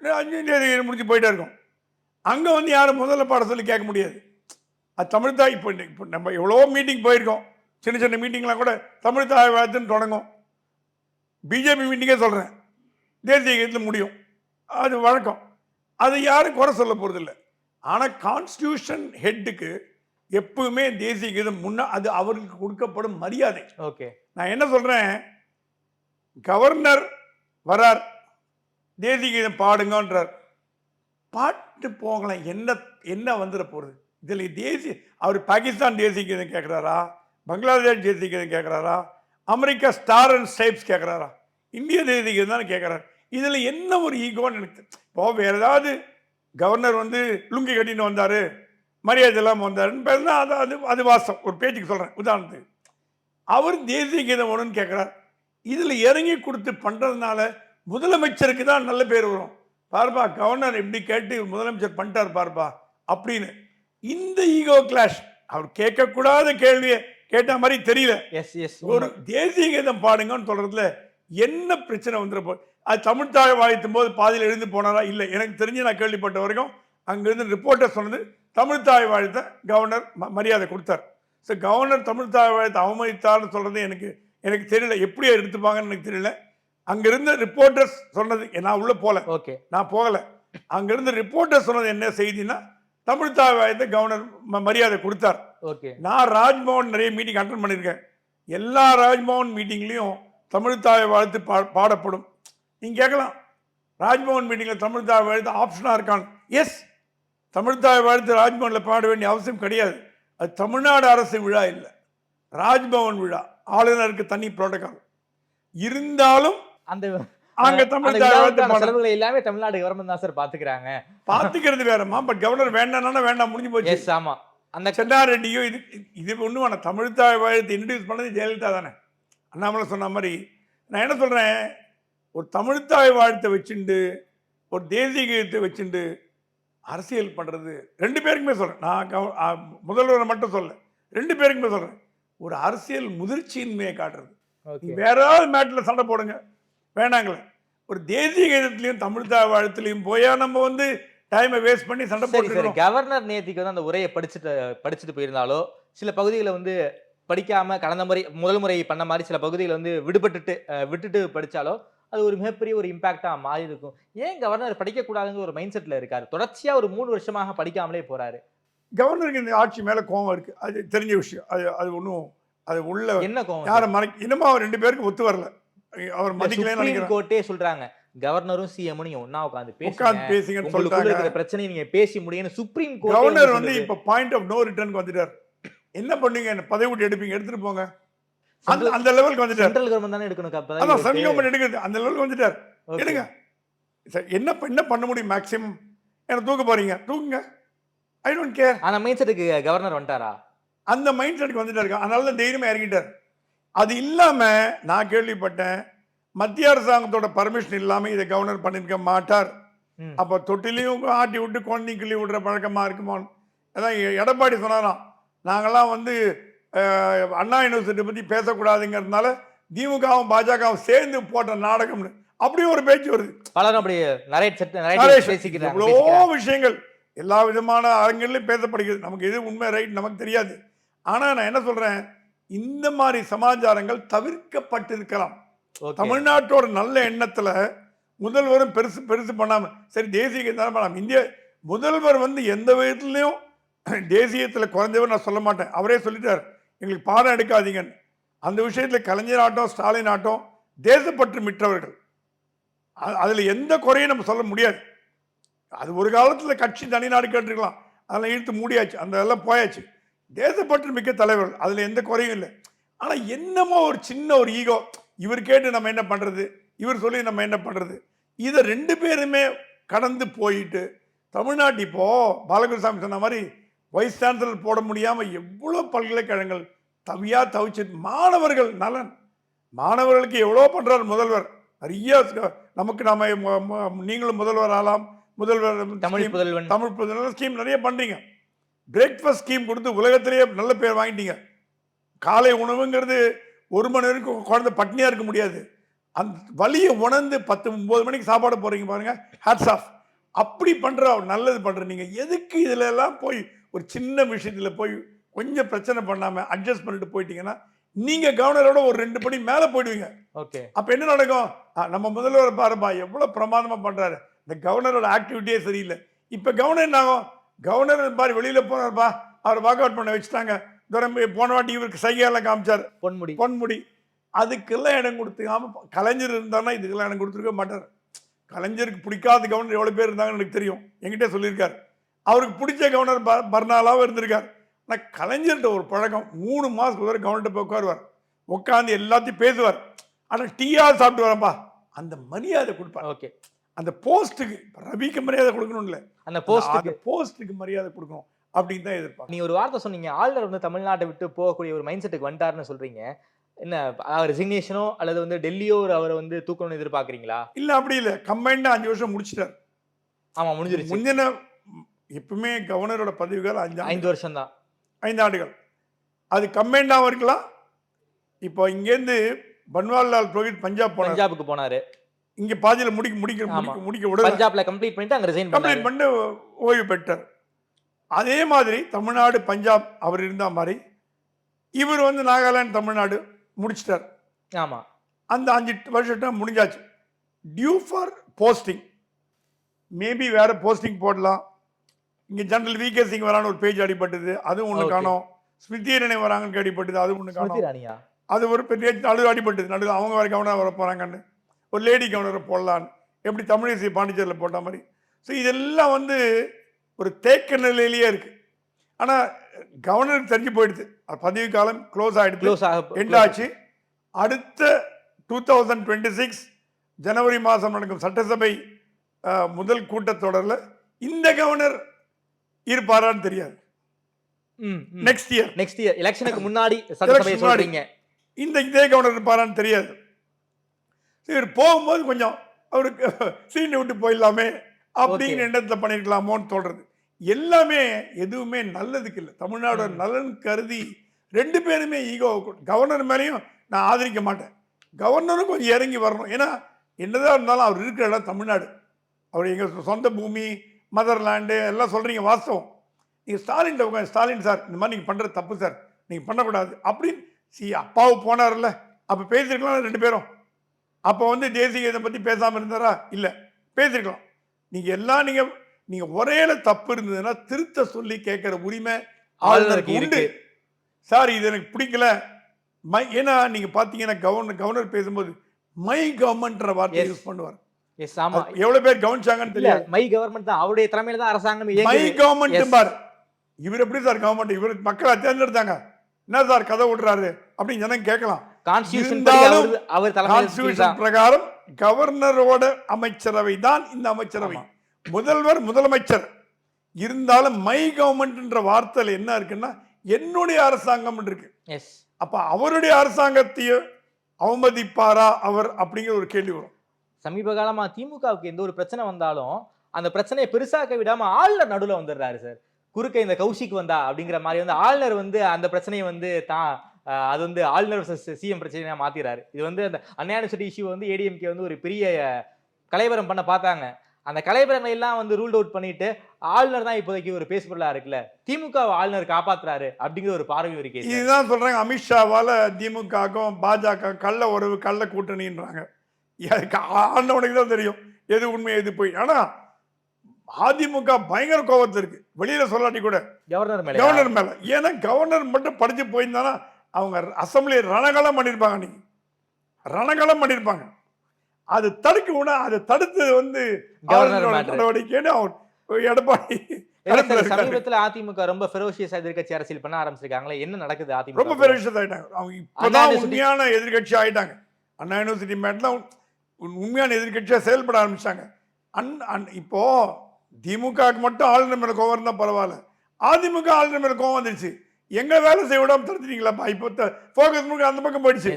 5 தேதி முடிச்சு போயிட்டே இருக்கும். அங்க வந்து யாரும் முதல்ல பாட சொல்லி கேட்க முடியாது. அது தமிழ்தாய் இப்போ நம்ம எவ்வளோ மீட்டிங் போயிருக்கோம், சின்ன சின்ன மீட்டிங்லாம் கூட தமிழ்தாய் வாழ்த்துன்னு தொடங்கும். பிஜேபி மீட்டிங்கே சொல்கிறேன், தேசிய கீதத்தில் முடியும். அது வழக்கம், அது யாரும் குறை சொல்ல போகிறதில்ல. ஆனால் கான்ஸ்டியூஷன் ஹெட்டுக்கு எப்பவுமே தேசிய கீதம் அது அவருக்கு கொடுக்கப்படும் மரியாதை. ஓகே, நான் என்ன சொல்கிறேன், கவர்னர் வரார், தேசிய கீதம் பாடுங்கன்றார், பாட்டு போகலாம், என்ன வந்துட போகிறது இதில்? அவர் பாகிஸ்தான் தேசிய கீதம் கேட்குறாரா, பங்களாதேஷ் தேசிய கீதம் கேட்குறாரா, அமெரிக்கா ஸ்டார் அண்ட் ஸ்ட்ரைப்ஸ் கேட்குறாரா, இந்திய தேசிய கீதம் தானே கேட்குறாரு. இதில் என்ன ஒரு ஈகோன்னு எனக்கு இப்போ வேறு ஏதாவது கவர்னர் வந்து லுங்கி கட்டின்னு வந்தார், மரியாதை இல்லாமல் வந்தாருன்னு பேசுனா அது வாசம், ஒரு பேச்சுக்கு சொல்கிறேன் உதாரணத்துக்கு. அவர் தேசிய கீதம் ஒன்றுன்னு கேட்குறார். இதில் இறங்கி கொடுத்து பண்ணுறதுனால முதலமைச்சருக்கு தான் நல்ல பேர் வரும். பார்ப்பா கவர்னர் எப்படி கேட்டு முதலமைச்சர் பண்ணிட்டார் பார்ப்பா அப்படின்னு. இந்த ஈகோ கிளாஷ், அவர் கேட்கக்கூடாத கேள்வியை கேட்ட மாதிரி தெரியல. ஒரு தேசிய கீதம் பாடுங்கன்னு சொல்றதுல என்ன பிரச்சனை வந்துருப்போம்? அது தமிழ்தாய் வாழ்த்தும் போது பாதியில் எழுந்து போனாரா? இல்லை, எனக்கு தெரிஞ்சு நான் கேள்விப்பட்ட வரைக்கும் அங்கிருந்து ரிப்போர்ட்டர் சொன்னது தமிழ்தாய் வாழ்த்த கவர்னர் மரியாதை கொடுத்தார். ஸோ கவர்னர் தமிழ்தாய் வாழ்த்தை அவமதித்தார்னு சொல்றது எனக்கு தெரியல, எப்படி எடுத்துப்பாங்கன்னு எனக்கு தெரியல. அங்கிருந்த ரிப்போர்ட்டர்ஸ் சொன்னது, நான் உள்ள போல, ஓகே நான் போகல, அங்கிருந்து ரிப்போர்ட்டர் சொன்னது என்ன செய்தினா தமிழ்தாய் வாழ்த்தை கவர்னர் மரியாதை கொடுத்தார். ஓகே, நான் ராஜ்பவன் நிறைய மீட்டிங் அட்டன் பண்ணியிருக்கேன், எல்லா ராஜ்பவன் மீட்டிங்லையும் தமிழ்தாய் வாழ்த்து பாடப்படும். நீங்க கேட்கலாம், ராஜ்பவன் மீட்டிங்ல தமிழ்தாய் வாழ்த்து ஆப்ஷனா இருக்கான். எஸ், தமிழ்தாய் வாழ்த்து ராஜ்பவனில் பாட வேண்டிய அவசியம் கிடையாது. அது தமிழ்நாடு அரசு விழா இல்லை, ராஜ்பவன் விழா, ஆளுநருக்கு தனி புரோட்டோகால் இருந்தாலும் அந்த அங்க தமிழ்தாய் வாழ்த்து செலவுகளை எல்லாமே தமிழ்நாடு கவர்மெண்ட் தான் சார் பாத்துக்கிறாங்க. பாத்துக்கிறது வேறமா, பட் கவர்னர் வேண்டாம்னா வேண்டாம், முடிஞ்சு போச்சு. எஸ், ஆமா. அந்த சென்னாரெட்டியோ இது ஒண்ணு வேணாம். தமிழ்தாய் வாழ்த்து இன்ட்ரடியூஸ் பண்ணது ஜெயலலிதா தானே, அண்ணாமலை சொன்ன மாதிரி. நான் என்ன சொல்றேன், ஒரு தமிழ்தாய் வாழ்த்தை வச்சுண்டு ஒரு தேசிய கீதத்தை வச்சுண்டு அரசியல் பண்றது ரெண்டு பேருக்குமே சொல்றேன். நான் முதல்வரை மட்டும் சொல்ல, ரெண்டு பேருக்குமே சொல்றேன், ஒரு அரசியல் முதிர்ச்சியின்மையை காட்டுறது. வேற ஏதாவது மேட்டில் சண்டை போடுங்க, வேணாங்களே. ஒரு தேசிய கீதத்திலையும் தமிழ்தாய் வாழ்த்துலையும் போயா நம்ம வந்து டைமை வேஸ்ட் பண்ணி சண்டை போட்டுக்கிறோம். கவர்னர் நேத்திக்கு வந்து அந்த உரையை படிச்சுட்டு போயிருந்தாலோ, சில பகுதிகளை வந்து படிக்காம கடந்த முறை முதல் முறை பண்ண மாதிரி சில பகுதிகளை வந்து விட்டுட்டு படிச்சாலோ அது ஒரு மிகப்பெரிய ஒரு இம்பாக்டா மாறி இருக்கும். ஏன் கவர்னர் படிக்கக்கூடாதுங்கிற ஒரு மைண்ட் செட்ல இருக்காரு? தொடர்ச்சியா ஒரு 3 வருஷமாக படிக்காமலே போறாரு. கவர்னருக்கு இந்த ஆட்சி மேல கோவம் இருக்கு, அது தெரிஞ்ச விஷயம். அது ஒன்றும் அது உள்ள என்ன கோவம்? யாரும் இன்னமும் அவர் 2 பேருக்கு ஒத்து வரல. அவர் மதிக்கலன்னு நினைக்கிறேன். கோர்ட்டே சொல்றாங்க கவர்னரும் சிஎம் நீங்க ஒண்ணா உட்கார்ந்து பேசுங்க, சொல்றாங்க இருக்கிற பிரச்சனை நீங்க பேசி முடியும்னு சுப்ரீம் கோர்ட். கவர்னர் வந்து இப்ப பாயிண்ட் ஆஃப் நோ ரிட்டர்னுக்கு வந்துட்டார். என்ன பண்ணுங்க, என்ன பதவி விட்டு எடுப்பீங்க, எடுத்துட்டு போங்க, அந்த லெவலுக்கு வந்துட்டார். சென்ட்ரல் கவர்மெண்ட் தானே எடுக்கணும், அதான் சென்ட்ரல் கவர்மெண்ட் எடுக்குது, அந்த லெவலுக்கு வந்துட்டார். எடுங்க, என்ன பண்ண முடியும்? மேக்ஸிமம் என்ன தூக்க போறீங்க, தூக்குங்க, ஐ டோன்ட் கேர். அந்த மைண்ட் செட்டுக்கு கவர்னர் வந்துட்டாரா? அந்த மைண்ட் செட்டுக்கு வந்துட்டாரு, அதனால தான் தைரியமா இறங்கிட்டார். அது இல்லாம நான் கேள்விப்பட்டேன், மத்திய அரசாங்கத்தோட பர்மிஷன் இல்லாம இதை கவர்னர் பண்ணிருக்க மாட்டார். அப்ப தொட்டிலையும் ஆட்டி விட்டு குழந்தைங்க கிள்ளி விடுற பழக்கமா இருக்குமோ. அதான் எடப்பாடி சொன்னாராம், நாங்கெல்லாம் வந்து அண்ணா யூனிவர்சிட்டி பத்தி பேசக்கூடாதுங்கிறதுனால திமுகவும் பாஜகவும் சேர்ந்து போட்ட நாடகம்னு அப்படியே ஒரு பேச்சு வருது. எவ்வளோ விஷயங்கள் எல்லா விதமான அரங்குகளிலும் பேசப்படுகிறது. நமக்கு எது உண்மை ரைட் நமக்கு தெரியாது. ஆனா நான் என்ன சொல்றேன், இந்த மாதிரி சமாச்சாரங்கள் தவிர்க்கப்பட்டிருக்கலாம். தமிழ்நாட்டோட நல்ல எண்ணத்துல முதல்வரும் பெருசு பண்ணாம, சரி தேசிய கீதம் பண்ணாம, இந்திய முதல்வர் வந்து எந்த விதத்துலையும் தேசியத்தில் குறைஞ்சவர் நான் சொல்ல மாட்டேன். அவரே சொல்லிட்டார், எங்களுக்கு பாடம் எடுக்காதீங்கன்னு. அந்த விஷயத்தில் கலைஞர் ஆட்டம், ஸ்டாலின் ஆட்டம் தேசப்பற்று மிற்றவர்கள். அதில் எந்த குறையும் நம்ம சொல்ல முடியாது. அது ஒரு காலத்தில் கட்சி தனிநாடு கேட்டுருக்கலாம், அதெல்லாம் இழுத்து மூடியாச்சு, அந்த எல்லாம் போயாச்சு. தேசப்பற்று மிக்க தலைவர்கள், அதில் எந்த குறையும் இல்லை. ஆனால் என்னமோ ஒரு சின்ன ஒரு ஈகோ, இவர் கேட்டு நம்ம என்ன பண்ணுறது, இவர் சொல்லி நம்ம என்ன பண்ணுறது, இதை 2 பேருமே கடந்து போயிட்டு தமிழ்நாட்டு இப்போ பாலகுருசாமி சொன்ன மாதிரி வைஸ் சான்சலர் போட முடியாமல் எவ்வளோ பல்கலைக்கழகங்கள் தவிச்சு. மாணவர்கள் நலன், மாணவர்களுக்கு எவ்வளோ பண்ணுறார் முதல்வர். நிறைய நமக்கு நாம நீங்களும் முதல்வர் ஆகலாம், முதல்வர் தமிழ் புதல்வன் ஸ்கீம் நிறைய பண்ணுறீங்க. பிரேக்ஃபாஸ்ட் ஸ்கீம் கொடுத்து உலகத்திலேயே நல்ல பேர் வாங்கிட்டீங்க. காலை உணவுங்கிறது 1 மணி வரைக்கும் குழந்தை பட்னியாக இருக்க முடியாது. அந்த வலியை உணர்ந்து 10-9 மணிக்கு சாப்பாடு போகிறீங்க பாருங்க, ஹேட்ஸ் ஆஃப். அப்படி பண்ணுற நல்லது பண்ணுற நீங்கள் எதுக்கு இதில் எல்லாம் போய் ஒரு சின்ன விஷயத்தில் போய் கொஞ்சம் பிரச்சனை பண்ணாமல் அட்ஜஸ்ட் பண்ணிட்டு போயிட்டீங்கன்னா நீங்கள் கவர்னரோட ஒரு 2 படி மேலே போயிடுவீங்க. ஓகே. அப்போ என்ன நடக்கும்? நம்ம முதல்வர் பாருப்பா எவ்வளோ பிரமாதமாக பண்ணுறாரு, இந்த கவர்னரோட ஆக்டிவிட்டியே சரியில்லை. இப்போ கவர்னர் என்ன ஆகும்? கவர்னர் பாரு வெளியில் போனார்ப்பா, அவர் வாக் அவுட் பண்ண வச்சுட்டாங்க. போன வாட்டி இவருக்கு சைகையெல்லாம் காமிச்சார், பொன்முடி. அதுக்கெல்லாம் இடம் கொடுத்துக்காம கலைஞர் இருந்தாருன்னா இதுக்கெல்லாம் இடம் கொடுத்துருக்க மாட்டார். கலைஞருக்கு பிடிக்காத கவர்னர் எவ்வளோ பேர் இருந்தாங்கன்னு எனக்கு தெரியும், என்கிட்ட சொல்லியிருக்காரு. அவருக்கு பிடிச்ச கவர்னர் பர்னாலாவும் இருந்திருக்கார். ஆனால் கலைஞர்கிட்ட ஒரு பழக்கம், 3 மாதத்துக்கு ஒரு கவர்னர்கிட்ட போய் உட்காருவார், உட்காந்து எல்லாத்தையும் பேசுவார். ஆனால் டீயாக சாப்பிட்டு வரப்பா அந்த மரியாதை கொடுப்பார். ஓகே. அந்த போஸ்ட்டுக்கு ரவிக்கு மரியாதை கொடுக்கணும் இல்லை, அந்த போஸ்ட்டுக்கு மரியாதை கொடுக்கணும் அப்படின்னு தான் எதிர்பார்க்க. நீங்க ஒரு வார்த்தை சொன்னீங்க, ஆளுநர் வந்து தமிழ்நாட்டை விட்டு போகக்கூடிய ஒரு மைண்ட் செட்டுக்கு வந்துட்டாருன்னு சொல்றீங்க. என்ன ரெசிக்னேஷனோ அல்லது வந்து டெல்லியோ அவரை வந்து தூக்கணும்னு எதிர்பார்க்குறீங்களா? இல்லை அப்படி இல்லை, கம்பைண்டா 5 வருஷம் முடிச்சிட்டார். ஆமா முடிஞ்சிருச்சு. முந்தின எப்பவுமே கவர்னரோட பதவிகள் 5 வருஷம் தான், 5 ஆண்டுகள். அது கம்பைண்டாகவும் இருக்கலாம். இப்போ இங்கேருந்து பன்வாரிலால் புரோஹித் பஞ்சாபுக்கு போனாரு. இங்க பாதியில் முடிக்க விட பஞ்சாப்ல கம்ப்ளீட் பண்ணிட்டு அங்க ரிசைன் பண்ணிட்டு ஓய்வு பெற்றார். அதே மாதிரி தமிழ்நாடு பஞ்சாப் அவர் இருந்த மாதிரி இவர் வந்து நாகாலாந்து தமிழ்நாடு முடிச்சிட்டார். ஆமா, அந்த 5 வருஷம் முடிஞ்சாச்சு. டியூ ஃபார் போஸ்டிங், மேபி வேற போஸ்டிங் போடலாம். இங்க ஜெனரல் வி கே சிங் வரான்னு ஒரு பேஜ் அடிபட்டது, அதுவும் ஒன்று காணோம். ஸ்மிருதி இரானி வராங்கன்னு அடிபட்டது, அது ஒன்று காணோம். அது ஒரு பெரிய நடுவு அடிபட்டது, நடுவு அவங்க வேற கவர்னர் வர போறாங்கன்னு ஒரு லேடி கவர்னரை போடலான்னு, எப்படி தமிழிசை பாண்டிச்சேரியில் போட்ட மாதிரி. ஸோ இதெல்லாம் வந்து ஒரு தேக்க நிலையிலேயே இருக்கு. ஆனால் கவர்னருக்கு தெரிஞ்சு போயிடுது, பதவி காலம் க்ளோஸ் ஆகிடுது, எண்ட் ஆச்சு. அடுத்த 2026 ஜனவரி மாதம் நடக்கும் சட்டசபை முதல் கூட்டத்தொடரில் இந்த கவர்னர் இருப்பாரான்னு தெரியாது. நெக்ஸ்ட் இயர் எலெக்ஷனுக்கு முன்னாடி சட்டசபை சொல்றீங்க, இதே கவர்னர் இருப்பாரான்னு தெரியாது. இவர் போகும்போது கொஞ்சம் அவருக்கு சீனை விட்டு போயிடலாமே அப்படிங்கிற எண்ணத்தில் பண்ணியிருக்கலாமோன்னு தோன்றது. எல்லாமே எதுவுமே நல்லதுக்கு இல்லை. தமிழ்நாடு நலன் கருதி 2 பேருமே ஈகோ. கவர்னர் மேலேயும் நான் ஆதரிக்க மாட்டேன், கவர்னரும் கொஞ்சம் இறங்கி வரணும். ஏன்னா என்னதான் இருந்தாலும் அவர் இருக்கிற இடம் தமிழ்நாடு, அவர் எங்கள் சொந்த பூமி, மதர்லேண்டு எல்லாம் சொல்கிறீங்க, வாஸ்தவம். நீங்கள் ஸ்டாலின் சார் இந்த மாதிரி நீங்கள் பண்ணுறது தப்பு சார், நீங்கள் பண்ணக்கூடாது அப்படின்னு அப்பாவு போனார்ல, அப்போ பேசியிருக்கலாம் 2 பேரும். அப்போ வந்து தேசிய இதை பற்றி பேசாமல் இருந்தாரா? இல்லை, பேசியிருக்கலாம். நீங்கள் எல்லாம் நீங்கள் ஒரேல தப்பு இருந்ததுன்னா திருத்த சொல்லி கேட்குற உரிமை ஆளுநருக்கு உண்டு. சார் இது எனக்கு பிடிக்கல, ஏன்னா நீங்கள் பார்த்தீங்கன்னா கவர்னர் பேசும்போது மை கவர்மெண்ட்ற வார்த்தை யூஸ் பண்ணுவார். எவ்வளவு பேர் கவனிச்சாங்கன்னு தெரியாது. மை கவர்மெண்ட் தான், அவருடைய தலைமையில தான் அரசாங்கம். மை கவர்மெண்ட் பார், இவர் எப்படி சார் கவர்மெண்ட், இவருக்கு மக்கள் தேர்ந்தெடுத்தாங்க, என்ன சார் கதை விடுறாரு அப்படின்னு ஜனங்க கேட்கலாம். கான்ஸ்டிடியூஷன் பிரகாரம் கவர்னரோட அமைச்சரவை தான் இந்த அமைச்சரவை, முதலமைச்சர் இருந்தாலும் மை கவர்மெண்ட் வார்த்தையில் என்ன இருக்குன்னா என்னுடைய அரசாங்கம் இருக்கு. அப்ப அவருடைய அரசாங்கத்தையும் அவமதிப்பாரா அவர் அப்படிங்கிற ஒரு கேள்வி வரும். சமீப காலமா திமுகவுக்கு எந்த ஒரு பிரச்சனை வந்தாலும் அந்த பிரச்சனையை பெருசாக்க விடாம ஆளுநர் நடுவில் வந்துடுறாரு சார். குறுக்க இந்த கௌஷிக் வந்தா அப்படிங்கிற மாதிரி வந்து ஆளுநர் வந்து அந்த பிரச்சனையை வந்து அது வந்து ஆளுநர் சிஎம் பிரச்சனையா மாத்திராரு. இது வந்து அந்த அண்ணா யூனிவர்சிட்டி இஷ்யூ வந்து ஏடிஎம்கே வந்து ஒரு பெரிய கலைவரம் பண்ண பார்த்தாங்க. அந்த கலைவரங்களை எல்லாம் வந்து ரூல்ட் அவுட் பண்ணிட்டு ஆளுநர் தான் இப்போதைக்கு ஒரு பேசுபொருளா இருக்குல்ல, திமுக ஆளுநர் காப்பாத்துறாரு அப்படிங்கிற ஒரு பார்வை இருக்கு. இதுதான் சொல்றாங்க, அமித்ஷாவால திமுகவுக்கும் பாஜக கள்ள உறவு, கள்ள கூட்டணின்றாங்க. ஆண்டவனுக்கு தான் தெரியும் எது உண்மை எது போய். ஆனா அதிமுக பயங்கர கோபத்தில் இருக்கு, வெளியில சொல்லாட்டி கூட கவர்னர் மேல. ஏன்னா கவர்னர் மட்டும் படிச்சு போயிருந்தானா அவங்க அசம்பிளி ரணகலம் பண்ணிருப்பாங்க, நீங்க ரணகலம் பண்ணிருப்பாங்க. அது தடுக்க அதை தடுத்து வந்து நடவடிக்கைன்னு எடப்பாடி. சமீபத்தில் அதிமுக ரொம்ப ஃபெரோஷியஸா எதிர்கட்சி அரசியல் பண்ண ஆரம்பிச்சிருக்காங்களே, என்ன நடக்குது? அதிமுக ரொம்ப ஃபெரோஷியஸ் ஆயிட்டாங்க, அவங்க இப்பதான் உண்மையான எதிர்கட்சி ஆயிட்டாங்க. அண்ணா யூனிவர்சிட்டி மேட்ல உண்மையான எதிர்கட்சியா செயல்பட ஆரம்பிச்சாங்க. இப்போ திமுகவுக்கு மட்டும் ஆளுநர் மேல கோவம் இருந்தா பரவாயில்ல, அதிமுக ஆளுநர் மேல கோவம் வந்துருச்சு. எங்க வேலை செய்ய விடாம தடுத்துட்டீங்களாப்பா, இப்போ ஃபோக்கஸ் முழுக்க அந்த பக்கம் போயிடுச்சு.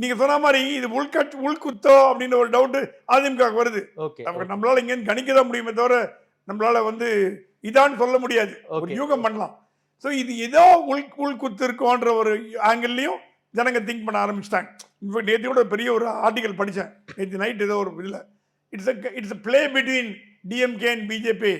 நீங்க சொன்ன மாதிரி இது உள்குத்தோ அப்படின்னு ஒரு டவுட் அதிமுக வருது. நம்மளால இங்க கணிக்கதான் முடியுமே தவிர நம்மளால வந்து இதான்னு சொல்ல முடியாது, ஒரு யூகம் பண்ணலாம். ஸோ இது ஏதோ உள்குத்து இருக்கோன்ற ஒரு ஆங்கிள்லையும் ஜனங்க திங்க் பண்ண ஆரம்பிச்சிட்டாங்க. இப்போ நேற்று கூட பெரிய ஒரு ஆர்டிகல் படித்தேன், நேற்று நைட் ஏதோ ஒரு இதில், it's a play between DMK and BJP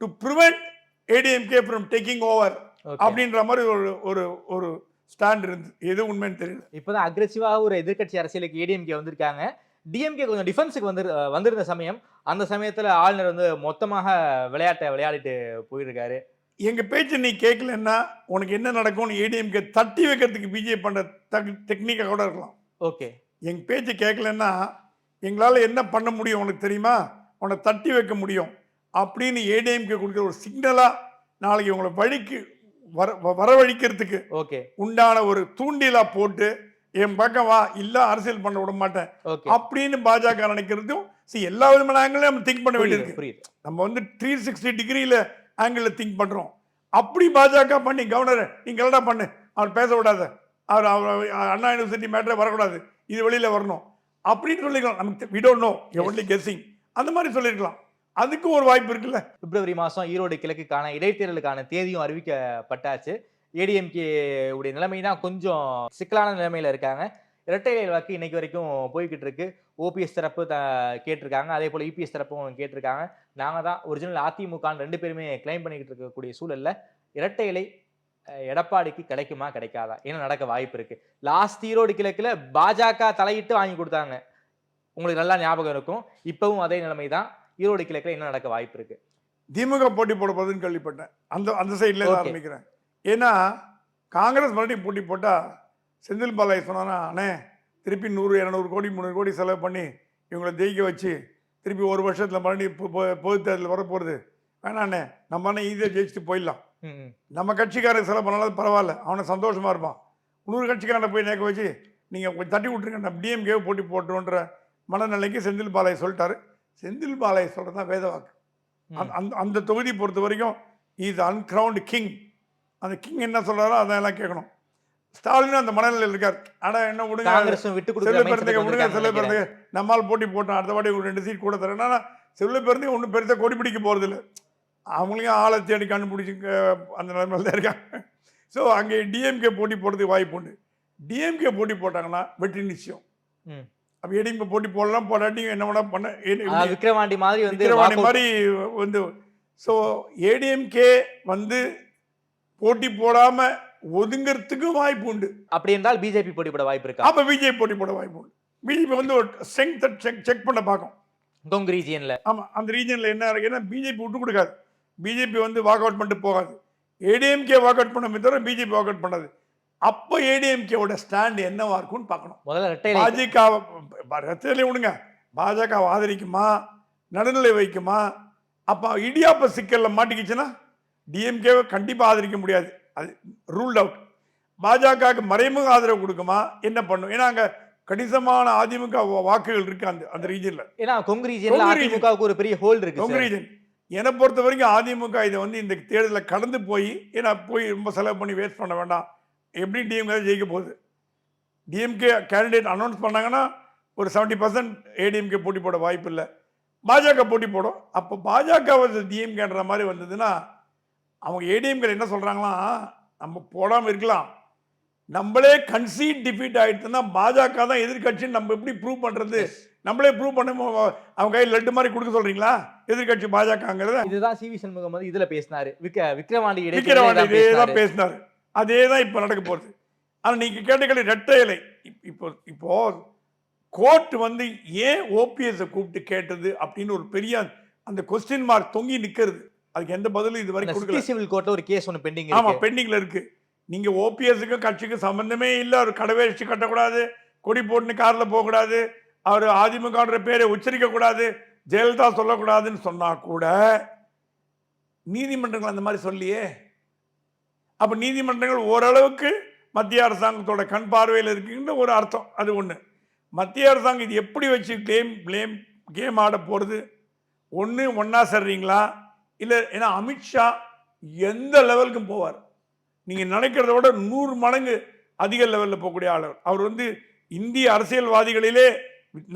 to prevent ADMK from taking over okay. அப்படின்ற மாதிரி ஒரு ஒரு ஒரு ஸ்டாண்ட் இருந்தது. எது உண்மைன்னு தெரியல. இப்பதான் அக்ரெசிவா ஒரு எதிர்க்கட்சி அரசியலுக்கு ஏடிஎம்கே வந்திருக்காங்க. டிஎம்கே கொஞ்சம் டிஃபென்ஸுக்கு வந்திருந்த சமயம், அந்த சமயத்துல ஆளுநர் வந்து மொத்தமாக விளையாட்டை விளையாடிட்டு போயிருக்காரு. எங்க பேச்சு நீ கேட்கலன்னா உனக்கு என்ன நடக்கும்னு ஏடிஎம்கே தட்டி வைக்கிறதுக்கு பிஜேபி பண்ற டெக்னிக்கா கூட இருக்கலாம். ஓகே. எங்க பேச்சு கேட்கலன்னா எங்களால் என்ன பண்ண முடியும் உனக்கு தெரியுமா, உன்னை தட்டி வைக்க முடியும் அப்படின்னு ஏடிஎம்கே கொடுக்குற ஒரு சிக்னலா நாளைக்கு உங்களை வழிக்கு வரவழிக்கிறதுக்கு ஓகே. உண்டான ஒரு தூண்டிலா போட்டு என் பக்கம் வா, இல்ல அரசியல் பண்ண விட மாட்டேன் ஓகே. அப்படின்னு பாஜக நினைக்கிறதும் எல்லா விதமான ஆங்கிளும் நம்ம திங்க் பண்ண வேண்டியிருக்கு. புரியுது. நம்ம வந்து 360 டிகிரியில ஆங்கிள் திங்க் பண்றோம். அப்படி பாஜக பண்ணி கவர்னர் நீங்க என்னடா பண்ணு, அவர் பேச விடாத, அவர் அண்ணா யூனிவர்சிட்டி மேட்டரே வரக்கூடாது, இது வெளியில வரணும் அப்படின்னு சொல்லிக்கலாம். நமக்கு we don't know, only guessing அந்த மாதிரி சொல்லியிருக்கலாம். அதுக்கு ஒரு வாய்ப்பு இருக்குல்ல. பிப்ரவரி மாசம் ஈரோடு கிழக்குக்கான இடைத்தேர்தலுக்கான தேதியும் அறிவிக்கப்பட்டாச்சு. ஏடிஎம்கே உடைய நிலைமை தான் கொஞ்சம் சிக்கலான நிலைமையில இருக்காங்க. இரட்டை இலை வாக்கு இன்னைக்கு வரைக்கும் போய்கிட்டு இருக்கு. ஓபிஎஸ் தரப்பு கேட்டிருக்காங்க, அதே போல இபிஎஸ் தரப்பும் கேட்டிருக்காங்க. நாங்க தான் ஒரிஜினல் அதிமுக 2 பேருமே கிளைம் பண்ணிக்கிட்டு இருக்கக்கூடிய சூழல்ல இரட்டை இலை எடப்பாடிக்கு கிடைக்குமா கிடைக்காதா, என்ன நடக்க வாய்ப்பு இருக்கு? லாஸ்ட் ஈரோடு கிழக்குல பாஜக தலையிட்டு வாங்கி கொடுத்தாங்க, உங்களுக்கு நல்லா ஞாபகம் இருக்கும். இப்பவும் அதே நிலைமை தான். ஈரோடு கிழக்குல என்ன நடக்க வாய்ப்பு இருக்கு? திமுக போட்டி போட போகுதுன்னு கேள்விப்பட்டேன். அந்த சைட்ல ஆரம்பிக்கிறேன். ஏன்னா காங்கிரஸ் மறுபடியும் போட்டி போட்டா செந்தில் பாலாஜி சொன்னா, அண்ணே திருப்பி 100-200 கோடி 300 கோடி செலவு பண்ணி இவங்களை ஜெயிக்க வச்சு திருப்பி ஒரு வருஷத்துல மறுபடியும் பொது தேர்தல் வரப்போகுது, வேணாண்ணே நம்ம அண்ணன் ஈஸியாக ஜெயிச்சுட்டு போயிடலாம், நம்ம கட்சிக்காரர் செலவு பண்ணாலும் பரவாயில்ல, அவனை சந்தோஷமா இருப்பான், 100 கட்சிக்காரனை போய் நேக்க வச்சு நீங்கள் கொஞ்சம் தட்டி விட்டுருங்க, நம்ம டிஎம்கே போட்டி போட்டோன்ற மனநிலைக்கு செந்தில் பாலாஜி சொல்லிட்டாரு. செந்தில் பாலாஜி சொல்கிறது தான் வேத வாக்கு. அந்த தொகுதி பொறுத்த வரைக்கும் இஸ் அன்கிரவுண்ட் கிங். அந்த கிங் என்ன சொல்கிறாரோ அதெல்லாம் கேட்கணும். ஸ்டாலின் அந்த மனநிலையில் இருக்கார். ஆனால் என்ன விடுங்க, செல்வ பிறந்தக நம்மால் போட்டி போட்டோம், அடுத்த வாட்டி ஒரு 2 சீட் கூட தரேன். ஆனால் செல்வ பிறந்தக ஒன்றும் பெருசாக கொடி பிடிக்க போகிறதில்ல, அவங்களையும் ஆளை தேடி கண்டுபிடிச்சி அந்த நிலைமையில் தான் இருக்காங்க. ஸோ அங்கே டிஎம்கே போட்டி போடுறதுக்கு வாய்ப்பு உண்டு. டிஎம்கே போட்டி போட்டாங்கன்னா வெற்றி நிச்சயம். அப்போ ஏடிஎம்கே போட்டி போடலாம், போடாட்டி என்ன வேணா பண்ண விக்ரவாண்டி மாதிரி வந்து ஸோ ஏடிஎம்கே வந்து போட்டி போடாம ஒதுங்கிறதுக்கு வாய்ப்பு உண்டு. அப்படி என்றால் பிஜேபி போட்டி போட வாய்ப்பு இருக்கு. அப்ப பிஜேபி போட்டி போட வாய்ப்பு உண்டு. பிஜேபி வந்து ஒரு ஸ்ட்ரெங்த் செக் பண்ண பார்க்கும் கொங்கு ரீஜியன்ல. ஆமா, அந்த ரீஜியன்ல என்ன இருக்குன்னா பிஜேபி விட்டு கொடுக்காது. பிஜேபி வந்து வாக் அவுட் பண்ணிட்டு போகாது. ஏடிஎம்கே வாக் அவுட் பண்ண தவிர பிஜேபி வாக் அவுட் பண்ணாது. அப்ப ஏடிஎம்கேவோட ஸ்டாண்ட் என்னவா இருக்கும்னு பார்க்கணும். முதல்ல பாஜக விடுங்க, பாஜக ஆதரிக்குமா, நடுநிலை வைக்குமா? அப்ப இடியாப்ப சிக்கல்ல மாட்டிக்கிச்சுன்னா டிஎம்கேவை கண்டிப்பா ஆதரிக்க முடியாது, அது ரூல்ட் அவுட். பாஜகவுக்கு மறைமுக ஆதரவு கொடுக்குமா, என்ன பண்ணும்? ஏன்னா அங்க கணிசமான அதிமுக வாக்குகள் இருக்கு அந்த ரீஜன்ல. ஏன்னா கொங்கு ரீஜன்ல அதிமுகவுக்கு ஒரு பெரிய ஹோல்ட் இருக்கு. கொங்கு ரீஜன் என்னை பொறுத்த வரைக்கும் அதிமுக இதை வந்து இந்த தேர்தலில் கடந்து போய், ஏன்னா போய் ரொம்ப செலவு பண்ணி வேஸ்ட் பண்ண வேண்டாம், எப்படி டிஎம்கே ஜெயிக்க போகுது. டிஎம்கே கேண்டிடேட் அனௌன்ஸ் பண்ணாங்கன்னா ஒரு 70% ஏடிஎம்கே போட்டி போட வாய்ப்பு இல்லை, பாஜக போட்டி போடும். அப்போ பாஜக டிஎம்கேன்ற மாதிரி வந்ததுன்னா அவங்க ஏடிஎம்கே என்ன சொல்றாங்களா, நம்ம போடாமல் இருக்கலாம், நம்மளே கன்சீட் டிஃபீட் ஆயிடுச்சுன்னா பாஜக தான் எதிர்கட்சின்னு நம்ம எப்படி ப்ரூவ் பண்றது? நம்மளே ப்ரூவ் பண்ண அவங்க கையில் லட்டு மாதிரி கொடுக்க சொல்றீங்களா எதிர்கட்சி பாஜகங்கிறத? இதுதான் சிவி சண்முகம் வந்து இதுல பேசினாரு, விக்ரவாண்டி தான் பேசினாரு. அதே தான் இப்போ நடக்க போகுது. ஆனால் நீங்கள் கேட்ட ரெட்டை இலை இப்போ கோர்ட் வந்து ஏன் ஓபிஎஸ் கூப்பிட்டு கேட்டது அப்படின்னு ஒரு பெரிய அந்த கொஸ்டின் மார்க் தொங்கி நிற்கிறது. அதுக்கு எந்த பதிலும் இது வரைக்கும் கொடுக்கல. சிவில் கோர்ட்ல ஒரு கேஸ் ஒன்று பெண்டிங். ஆமா, பெண்டிங்ல இருக்கு. நீங்க ஓபிஎஸ்க்கும் கட்சிக்கும் சம்பந்தமே இல்லை, அவர் கடவை வச்சு கட்டக்கூடாது, கொடி போட்டுன்னு கார்ல போகக்கூடாது, அவர் அதிமுக பேரை உச்சரிக்க கூடாது, ஜெயலலிதா சொல்லக்கூடாதுன்னு சொன்னா கூட நீதிமன்றங்கள் அந்த மாதிரி சொல்லியே. அப்ப நீதிமன்றங்கள் ஓரளவுக்கு மத்திய அரசாங்கத்தோட கண் பார்வையில் இருக்குன்ற ஒரு அர்த்தம். அது ஒண்ணு. மத்திய அரசாங்கம் இது எப்படி வச்சு கேம் ஆட போறது? ஒன்னா சரிங்களா இல்ல? ஏன்னா அமித்ஷா எந்த லெவலுக்கும் போவார், நீங்க நினைக்கிறத விட 100 மடங்கு அதிக லெவலில் போகக்கூடிய ஆளவர். அவர் வந்து இந்திய அரசியல்வாதிகளிலே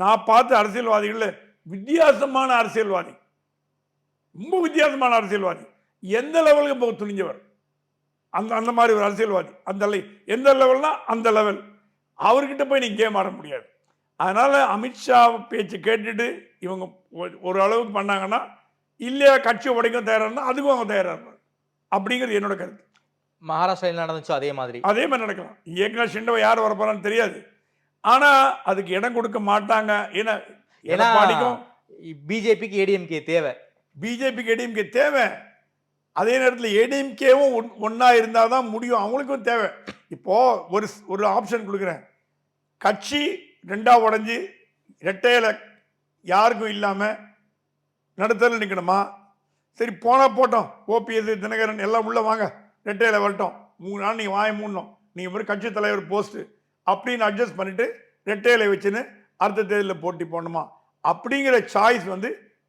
நான் பார்த்த அரசியல்வாதிகளில் வித்தியாசமான அரசியல்வாதி, ரொம்ப வித்தியாசமான அரசியல்வாதி. எந்த லெவலுக்கு போக துணிஞ்சவர் அந்த மாதிரி ஒரு அரசியல்வாதி. அந்த எந்த லெவல்னா அந்த லெவல். அவர்கிட்ட போய் நீங்க கேம் ஆட முடியாது. அதனால அமித்ஷா பேச்சு கேட்டுட்டு இவங்க ஒரு அளவுக்கு பண்ணாங்கன்னா, இல்லையா கட்சி உடைக்கும் தயாராக அதுக்கும் அவங்க தயாராக இருப்பாங்க. அப்படிங்கிறது என்னோட கருத்து. மகாராஷ்டிராவில் நடந்துச்சோ அதே மாதிரி அதே மாதிரி நடக்கலாம். ஏற்கனவே ஷிண்டோ யார் வரப்போறான்னு தெரியாது. ஆனால் அதுக்கு இடம் கொடுக்க மாட்டாங்க. ஏன்னா எடப்பாடிக்கும் பிஜேபிக்கு ஏடிஎம்கே தேவை, பிஜேபிக்கு ஏடிஎம்கே தேவை. அதே நேரத்தில் ஏடிஎம்கேவும் ஒன்றா இருந்தால் தான் முடியும். அவங்களுக்கும் தேவை. இப்போது ஒரு ஆப்ஷன் கொடுக்குறேன். கட்சி ரெண்டாக உடஞ்சி ரெட்டையில யாருக்கும் இல்லாமல் நடுத்தரில் நிற்கணுமா? சரி போனால் போட்டோம், ஓபிஎஸ் தினகரன் எல்லாம் உள்ளே வாங்க, ரெட்டையில வரட்டும், 3 நாள் நீங்கள் வாய மூடணும், நீங்கள் ஒரு கட்சி தலைவர் போஸ்ட்டு அப்படின்னு அட்ஜஸ்ட் பண்ணிவிட்டு ரெட்டையில வச்சுன்னு அடுத்த தேர்தலில் போட்டி போடணுமா அப்படிங்கிற சாய்ஸ்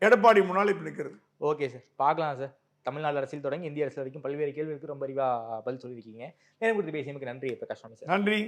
எடப்பாடி முன்னால் இப்போ நிற்கிறது. ஓகே சார், பார்க்கலாம் சார். தமிழ்நாடு அரசியல் தொடங்கி இந்திய அரசியல் வரைக்கும் பல்வேறு கேள்விகளுக்கு ரொம்ப அறிவாக பதில் சொல்லியிருக்கீங்க. நேரம் கொடுத்து பேசியமைக்கு நன்றி பிரகாஷ் சாமி சார். நன்றி.